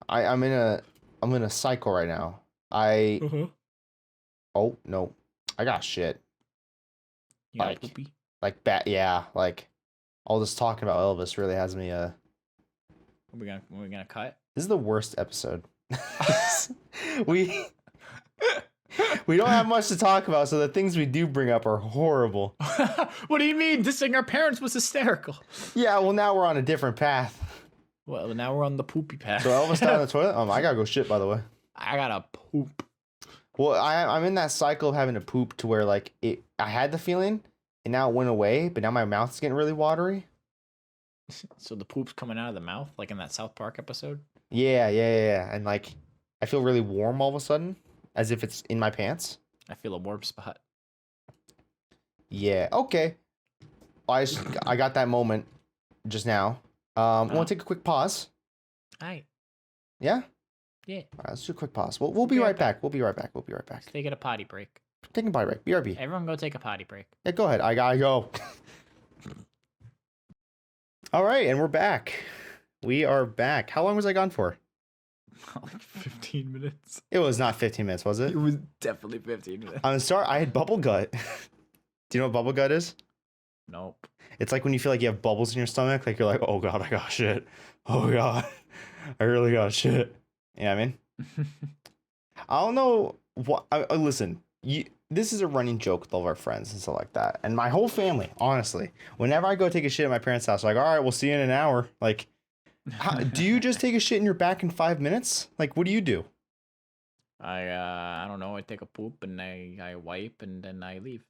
I'm in a cycle right now. Oh no, I got shit. You got Like- poopy? Like yeah, like all this talking about Elvis really has me. What are we gonna cut? This is the worst episode. we we don't have much to talk about, so the things we do bring up are horrible. What do you mean? Dissing our parents was hysterical. Yeah, well now we're on a different path. Well, now we're on the poopy path. So Elvis died on the toilet. I gotta go shit, by the way. I gotta poop. Well, I'm in that cycle of having to poop to where like I had the feeling and now it went away, but now my mouth's getting really watery. So the poop's coming out of the mouth, like in that South Park episode. Yeah, and like I feel really warm all of a sudden. as if it's in my pants. I feel a warm spot. Yeah. Okay. I got that moment just now. Want to take a quick pause? Alright. Yeah. Yeah. All right, let's do a quick pause. We'll be right back. We'll be right back. We'll be right back. Let's take a potty break. Taking a potty break. BRB. Everyone go take a potty break. Yeah, go ahead. I gotta go. All right, and we're back. We are back. How long was I gone for? Like 15 minutes. It was not 15 minutes, was it? It was definitely 15 minutes. I'm sorry. I had bubble gut. Do you know what bubble gut is? Nope. It's like when you feel like you have bubbles in your stomach. Like you're like, oh god, I got shit. Oh god, I really got shit. You know what I mean? I don't know what. Listen, this is a running joke with all of our friends and stuff like that, and my whole family. Honestly, whenever I go take a shit at my parents' house, like, all right, we'll see you in an hour. Like, do you just take a shit in your back in 5 minutes? Like, what do you do? I don't know. I take a poop and I wipe and then I leave.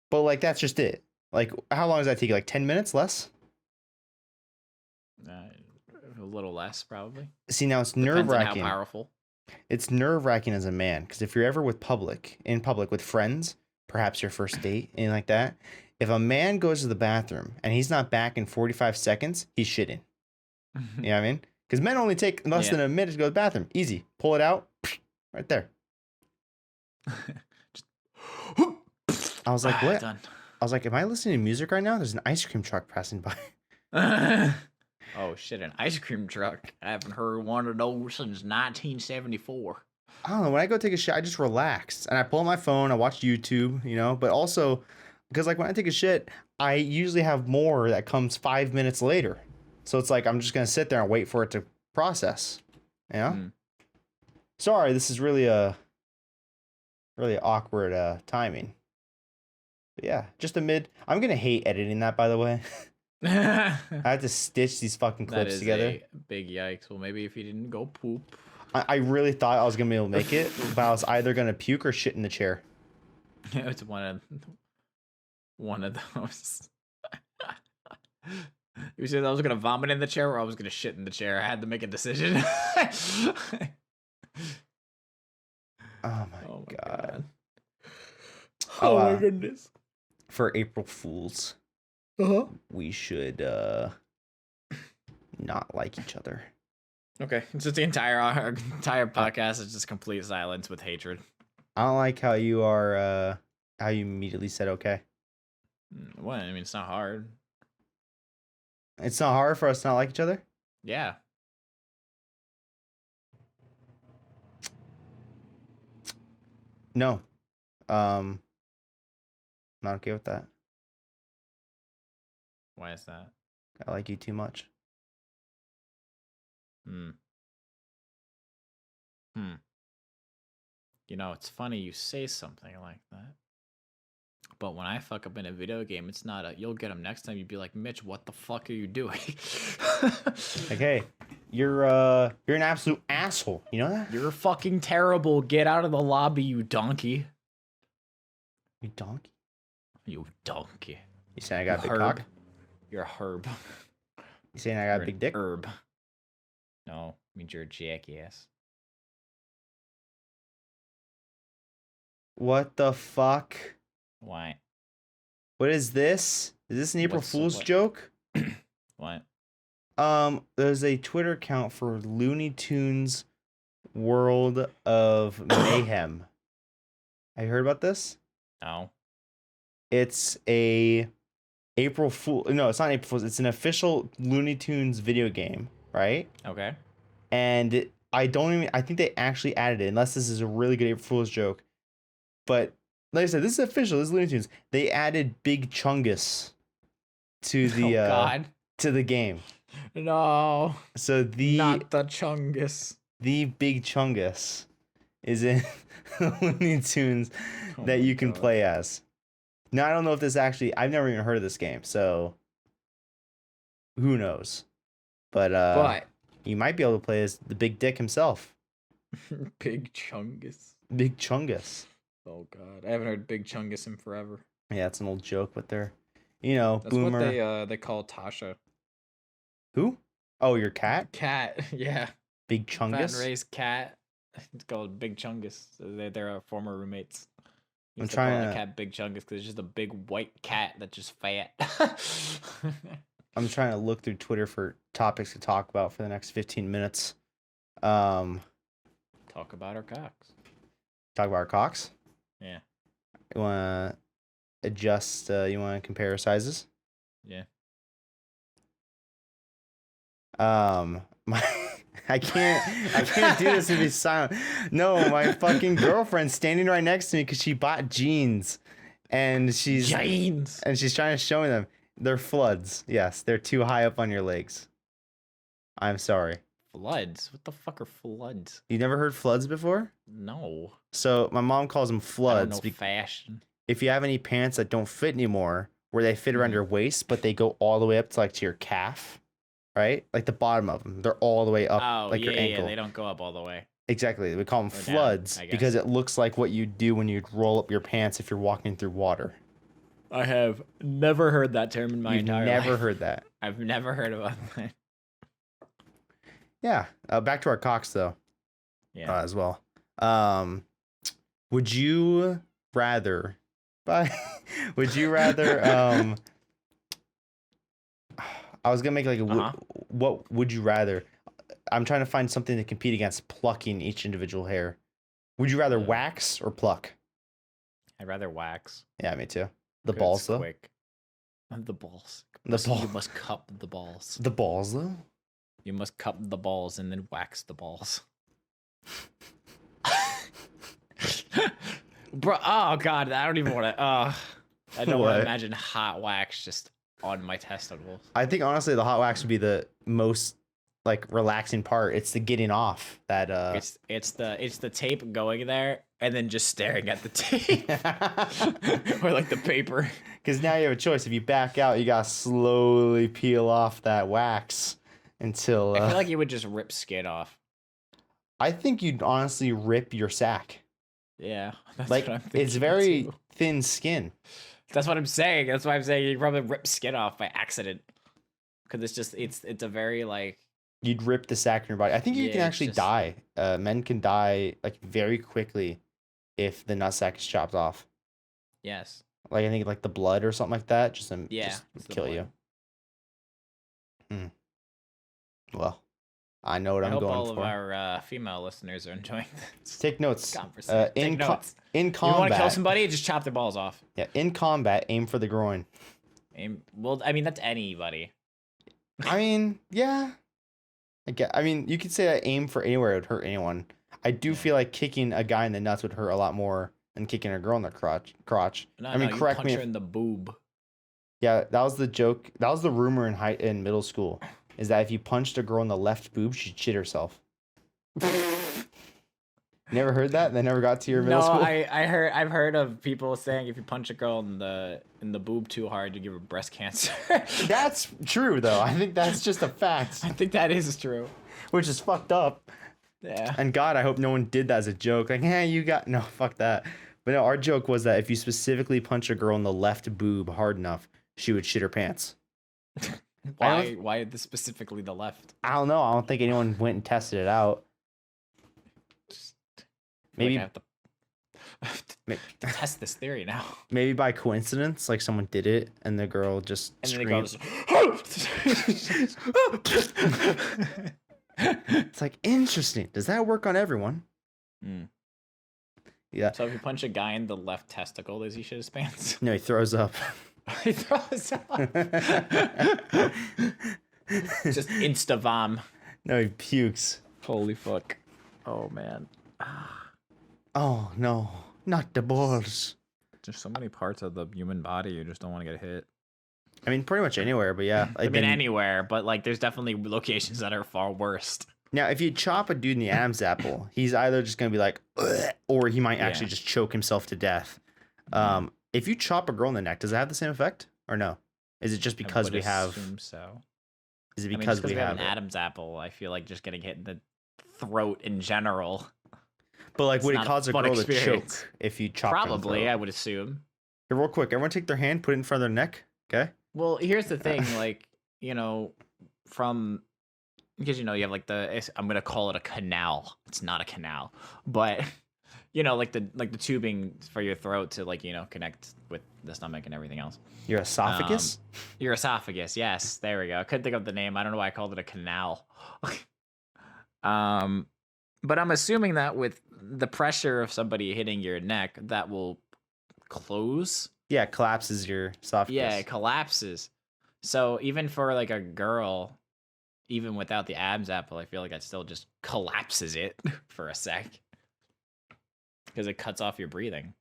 But like, that's just it. Like, how long does that take you? Like 10 minutes less? A little less, probably. See, now it's Depends on nerve-wracking. how powerful. It's nerve-wracking as a man, because if you're ever in public with friends, perhaps your first date, anything like that, if a man goes to the bathroom and he's not back in 45 seconds, he's shitting. You know what I mean? Because men only take less than a minute to go to the bathroom. Easy. Pull it out. Right there. I was like, what? Done. I was like, am I listening to music right now? There's an ice cream truck passing by. Oh shit, an ice cream truck. I haven't heard one of those since 1974. I don't know. When I go take a shit, I just relax. And I pull out my phone, I watch YouTube, you know, but also because like when I take a shit, I usually have more that comes 5 minutes later. So it's like I'm just gonna sit there and wait for it to process. You know? Sorry, this is really awkward timing. But yeah, just I'm gonna hate editing that, by the way. I had to stitch these fucking clips together. A big yikes. Well, maybe if you didn't go poop. I really thought I was gonna be able to make it, but I was either gonna puke or shit in the chair. It's one of those. You said I was gonna vomit in the chair or I was gonna shit in the chair. I had to make a decision. Oh my god. Oh my goodness. For April Fools, we should not like each other. Okay, it's just our entire podcast is just complete silence with hatred. I don't like how you are. How you immediately said okay. What? I mean, it's not hard. It's not hard for us to not like each other. Yeah. No. Not okay with that. Why is that? I like you too much. You know, it's funny you say something like that. But when I fuck up in a video game, it's not a, you'll get them next time. You'd be like, Mitch, what the fuck are you doing? Like, hey, you're an absolute asshole. You know that? You're fucking terrible. Get out of the lobby, you donkey. You donkey? You donkey. You saying I got a big herb. cock? You're a herb. You saying I got a big dick? Herb. No, it means you're a jackass. What the fuck? Why? What is this? Is this an April Fool's joke? What? There's a Twitter account for Looney Tunes World of Mayhem. Have you heard about this? No. It's a April Fool. No, it's not April Fool's. It's an official Looney Tunes video game, right? Okay. And I think they actually added it, unless this is a really good April Fool's joke. But like I said, this is official. This is Looney Tunes. They added Big Chungus to the to the game. No. So not the Chungus. The Big Chungus is in Looney Tunes that you can play as. Now I don't know if this actually. I've never even heard of this game, so who knows? But you might be able to play as the Big Dick himself. Big Chungus. Big Chungus. Oh god, I haven't heard Big Chungus in forever. Yeah, it's an old joke, but they're, that's boomer. What they call Tasha. Who? Oh, your cat? Cat, yeah. Big Chungus. Fat and raised cat. It's called Big Chungus. They're our former roommates. I'm Used to call trying the to. cat Big Chungus because it's just a big white cat that's just fat. I'm trying to look through Twitter for topics to talk about for the next 15 minutes. Um, Talk about our cocks. talk about our cocks. Yeah. You want to adjust? You want to compare sizes? Yeah. My I can't do this and be silent. No, my fucking girlfriend's standing right next to me because she bought jeans, and she's trying to show me them. They're floods. Yes, they're too high up on your legs. I'm sorry. Floods? What the fuck are floods? You never heard floods before? No. So my mom calls them I floods. don't know fashion. If you have any pants that don't fit anymore, where they fit around your waist, but they go all the way up to like to your calf, right? Like the bottom of them, they're all the way up, like your ankle. Yeah, they don't go up all the way. Exactly. We call them Or down, floods I guess. because it looks like what you do when you roll up your pants if you're walking through water. I have never heard that term in my You've entire never life. heard that. I've never heard about that. Yeah. Back to our cocks though. Yeah. As well. Would you rather? Would you rather? I was gonna make like a. What would you rather? I'm trying to find something to compete against plucking each individual hair. Would you rather wax or pluck? I'd rather wax. Yeah, me too. The 'Cause balls it's though. quick. The balls. The You ball. must cup the balls. The balls though. You must cup the balls and then wax the balls. Bro, oh god, I don't even want to. I don't want What? to imagine hot wax just on my testicles. I think honestly, the hot wax would be the most like relaxing part. It's the getting off that. It's the tape going there and then just staring at the tape or like the paper. Because now you have a choice. If you back out, you gotta slowly peel off that wax until. I feel like you would just rip skin off. I think you'd honestly rip your sack. Yeah, that's Like what I'm thinking it's very too. thin skin. That's what I'm saying. That's why I'm saying you probably rip skin off by accident. Because it's a very like. You'd rip the sack in your body. I think you Yeah, can it's actually just- die. Men can die like very quickly if the nutsack is chopped off. Yes. Like I think like the blood or something like that just Yeah. just it's the kill you. blood. Well, I know what I I'm hope going all for. of our female listeners are enjoying this Take notes. conversation. Take notes. In You want to kill combat. somebody? Just chop their balls off. Yeah, in combat, aim for the groin. Well, I mean that's anybody. I mean, yeah. I mean, you could say that aim for anywhere would hurt anyone. I do Yeah. feel like kicking a guy in the nuts would hurt a lot more than kicking a girl in the crotch. No, I mean, you correct punch me her if- in the boob. Yeah, that was the joke. That was the rumor in middle school, is that if you punched a girl in the left boob, she'd shit herself. Never heard that? That never got to your middle No, school? I've heard of people saying if you punch a girl in the boob too hard, you give her breast cancer. That's true, though. I think that's just a fact, I think that is true. which is fucked up. Yeah. And God, I hope no one did that as a joke. Like, you got... No, fuck that. But no, our joke was that if you specifically punch a girl in the left boob hard enough, she would shit her pants. Why specifically the left? I don't know. I don't think anyone went and tested it out. Maybe- I have to test this theory now. Maybe by coincidence, like someone did it and the girl just And then screamed. it goes. It's like, interesting. Does that work on everyone? Mm. Yeah. So if you punch a guy in the left testicle, does he shit his pants? No, he throws up. He throws up. Just insta vom. No, he pukes. Holy fuck. Oh man. Oh, no. Not the balls. There's so many parts of the human body you just don't want to get hit. I mean, pretty much anywhere, but yeah. I mean, then- anywhere, but like, there's definitely locations that are far worse. Now, if you chop a dude in the Adam's apple, he's either just going to be like, "Ugh," or he might actually Yeah. just choke himself to death. If you chop a girl in the neck, does it have the same effect or no? Is it just because we have? Assume so. Is it I mean, because just we have an it? Adam's apple, I feel like just getting hit in the throat in general. But like, it's would it not a cause a fun girl experience. to choke if you chop? Probably, I would assume. Here, real quick, everyone take their hand, put it in front of their neck. Okay. Well, here's the thing, like, from because you have like I'm gonna call it a canal. It's not a canal, but like the tubing for your throat to like connect with the stomach and everything else. Your esophagus? Your esophagus, yes. There we go. I couldn't think of the name. I don't know why I called it a canal. But I'm assuming that with the pressure of somebody hitting your neck, that will close. Yeah, it collapses your esophagus. Yeah, it collapses. So even for like a girl, even without the abs apple, I feel like that still just collapses it for a sec. Because it cuts off your breathing.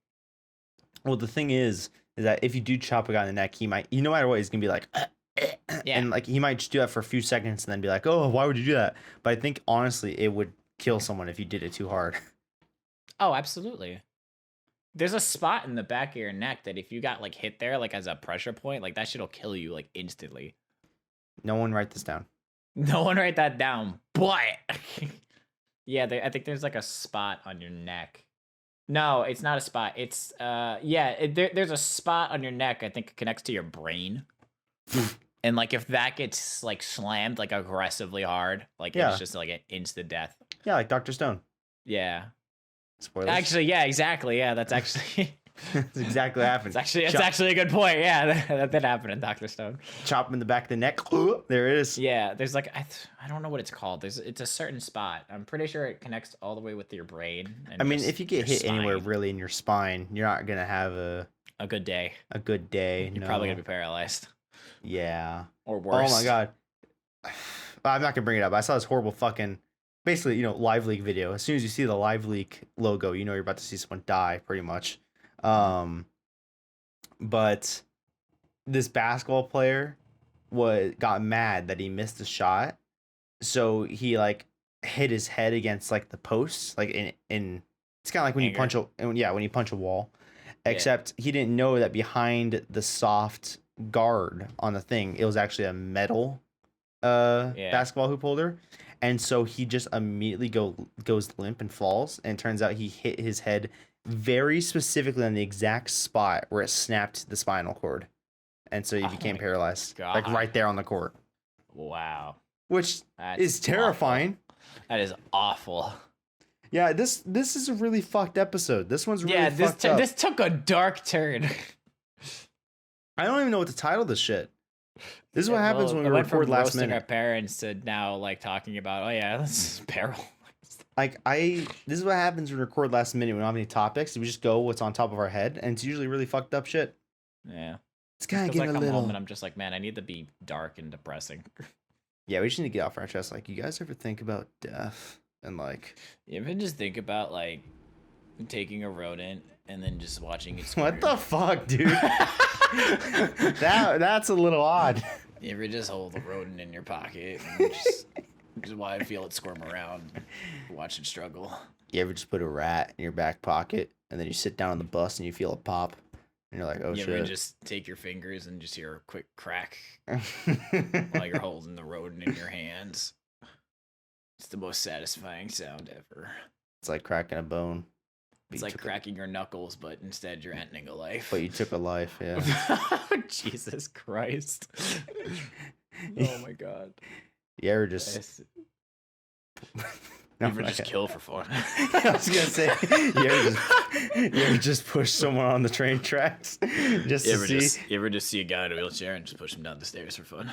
Well, the thing is that if you do chop a guy in the neck, he might, no matter what, he's gonna be like, Yeah. and like he might just do that for a few seconds and then be like, oh, why would you do that? But I think honestly, it would kill someone if you did it too hard. Oh, absolutely. There's a spot in the back of your neck that if you got like hit there, like as a pressure point, like that shit'll kill you like instantly. No one write this down. No one write that down, but yeah, I think there's like a spot on your neck. No, it's not a spot. It's there's a spot on your neck. I think it connects to your brain, and like if that gets like slammed like aggressively hard, like it's just like an instant death. Yeah, like Dr. Stone. Yeah. Spoilers. Actually, yeah, exactly. Yeah, that's actually that's exactly what happened. It's actually a good point. Yeah, that did happen in Dr. Stone. Chop him in the back of the neck. There it is. Yeah, there's like I don't know what it's called. It's a certain spot. I'm pretty sure it connects all the way with your brain. And I mean, if you get hit anywhere really in your spine, you're not gonna have a good day. A good day. You're probably gonna be paralyzed. Yeah. Or worse. Oh my god. I'm not gonna bring it up. I saw this horrible fucking, basically, Live Leak video. As soon as you see the Live Leak logo, you know you're about to see someone die, pretty much. But this basketball player got mad that he missed a shot, so he like hit his head against like the posts, like in it's kind of like when you punch when you punch a wall, except he didn't know that behind the soft guard on the thing, it was actually a metal basketball hoop holder. And so he just immediately goes limp and falls. And it turns out he hit his head very specifically on the exact spot where it snapped the spinal cord. And so he became paralyzed. God. Like right there on the court. Wow. Which is terrifying. Awful. That is awful. Yeah, this is a really fucked episode. This one's really fucked up. This took a dark turn. I don't even know what to title this shit. This is what happens when we record last minute. Our parents to now like talking about, oh yeah, this is peril. Like this is what happens when we record last minute. We don't have any topics. We just go what's on top of our head, and it's usually really fucked up shit. Yeah, it's kind of getting a little. Home and I'm just like, man, I need to be dark and depressing. Yeah, we just need to get off our chest. Like, you guys ever think about death and like? You ever just think about like taking a rodent and then just watching it squirm? What the fuck, dude? That's a little odd. You ever just hold a rodent in your pocket and just want to feel it squirm around, watch it struggle? You ever just put a rat in your back pocket and then you sit down on the bus and you feel it pop and you're like, oh shit. You ever just take your fingers and just hear a quick crack while you're holding the rodent in your hands? It's the most satisfying sound ever. It's like cracking a bone. It's like cracking your knuckles, but instead you're ending a life. But you took a life, yeah. Jesus Christ. Oh my god. You ever just... You ever just kill for fun? I was gonna say, you ever just push someone on the train tracks? You ever just see a guy in a wheelchair and just push him down the stairs for fun?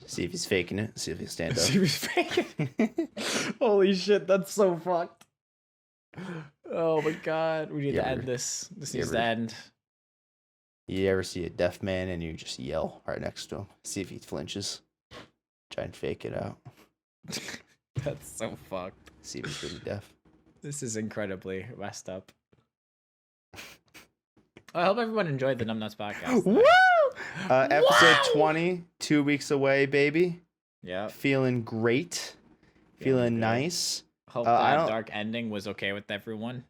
See if he's faking it. See if he'll stand up. See if he's faking it. Holy shit, that's so fucked. Oh my god, we need to end this. This needs to end. You ever see a deaf man and you just yell right next to him? See if he flinches. Try and fake it out. That's so fucked. See if he's really deaf. This is incredibly messed up. I hope everyone enjoyed the Numbnuts podcast. Woo! Episode 20, 2 weeks away, baby. Yeah. Feeling great. Feeling nice. Hope that dark ending was okay with everyone.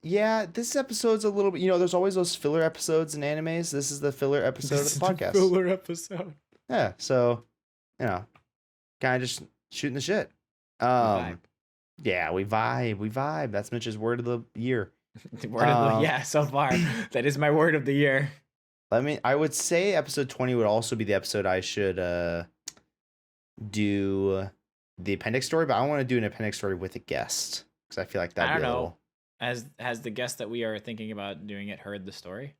Yeah, this episode's a little bit, there's always those filler episodes in animes. This is the filler episode of the podcast. Filler episode. Yeah, so, kind of just shooting the shit. Yeah, we vibe. That's Mitch's word of the year. So far. That is my word of the year. I would say episode 20 would also be the episode I should do the appendix story, but I want to do an appendix story with a guest because I feel like that'd I be don't a know. little. Has the guest that we are thinking about doing it heard the story?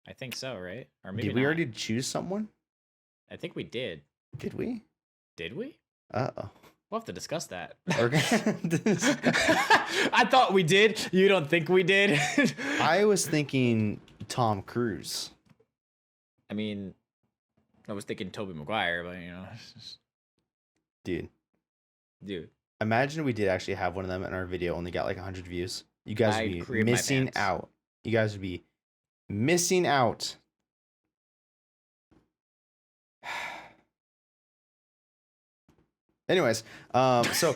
I think so, right? Or maybe Did we not. already choose someone? I think we did. Did we? Did we? Uh-oh. We'll have to discuss that. Okay. I thought we did. You don't think we did? I was thinking Tom Cruise. I mean, I was thinking Tobey Maguire, but you know, it's just- Dude, imagine we did actually have one of them in our video, only got like 100 views. You guys I'd would be cream my missing pants. out. You guys would be missing out. Anyways, so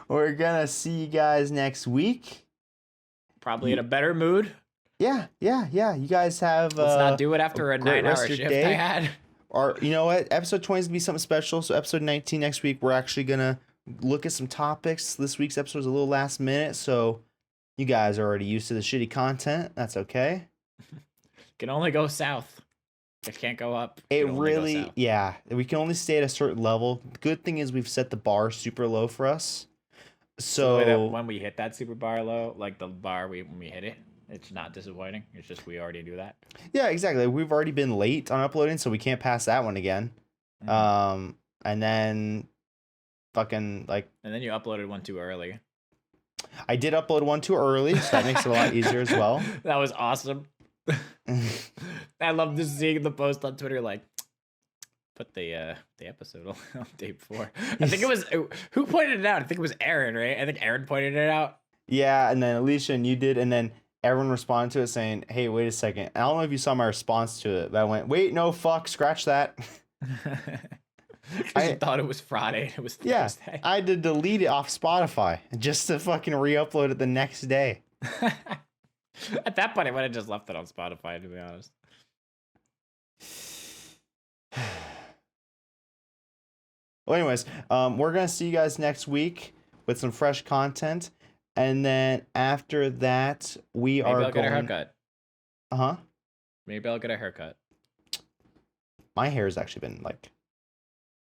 we're gonna see you guys next week. Probably in a better mood. Yeah. You guys have Let's not do it after a great 9-hour rest of your shift day. I had. Or you know what? Episode 20 is gonna be something special. So episode 19 next week, we're actually gonna look at some topics. This week's episode is a little last minute, so you guys are already used to the shitty content. That's okay. Can only go south. It can't go up. It can only go really, south. yeah. We can only stay at a certain level. The good thing is we've set the bar super low for us. So the way that So when we hit that super bar low, like the bar when we hit it, it's not disappointing. It's just we already do that. yeah, exactly. We've already been late on uploading, so we can't pass that one again. Mhm. And then fucking like And then you uploaded one too early. I did upload one too early, so that makes it a lot easier as well. That was awesome. I love just seeing the post on Twitter like put the episode on day 4. I think it was who pointed it out? I think it was Aaron, right? I think Aaron pointed it out. Yeah, and then Alicia and you did, and then everyone responded to it saying, "Hey, wait a second." I don't know if you saw my response to it, but I went, "Wait, no, fuck, scratch that." I thought it was Friday and it was Yeah, Thursday. I had to delete it off Spotify just to fucking re-upload it the next day. At that point, I might have just left it on Spotify, to be honest. Well, anyways, we're gonna see you guys next week with some fresh content, and then after that, we Maybe are I'll get a going. haircut. Uh-huh. Maybe I'll get a haircut. My hair has actually been like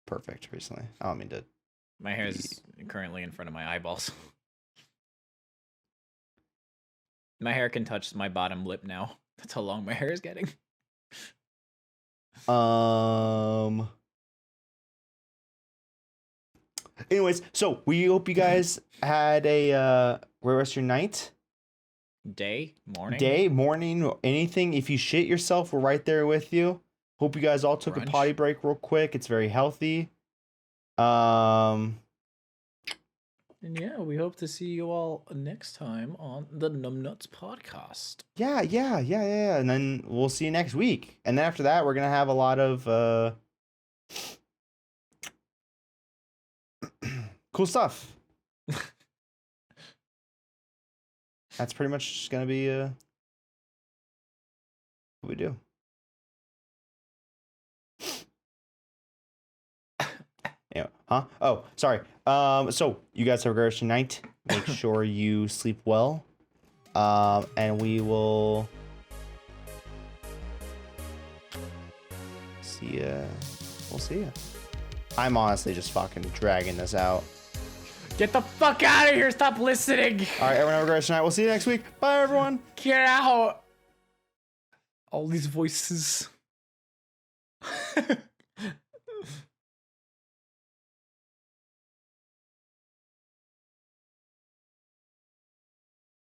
perfect recently. I don't mean to. My hair is currently in front of my eyeballs. My hair can touch my bottom lip now. That's how long my hair is getting. Anyways, so we hope you guys had a great rest of your night, Day, morning. day, morning, anything. If you shit yourself, we're right there with you. Hope you guys all took a Brunch. potty break real quick. It's very healthy. And yeah, we hope to see you all next time on the Numbnuts podcast. Yeah. And then we'll see you next week. And then after that, we're gonna have a lot of cool stuff. That's pretty much just gonna be what we do. Yeah. Huh? Oh, sorry. So you guys have a great rest of your night. Make sure you sleep well. And we will see ya. We'll see ya. I'm honestly just fucking dragging this out. Get the fuck out of here. Stop listening. All right, everyone have a great rest of your night. We'll see you next week. Bye, everyone. Get out. All these voices.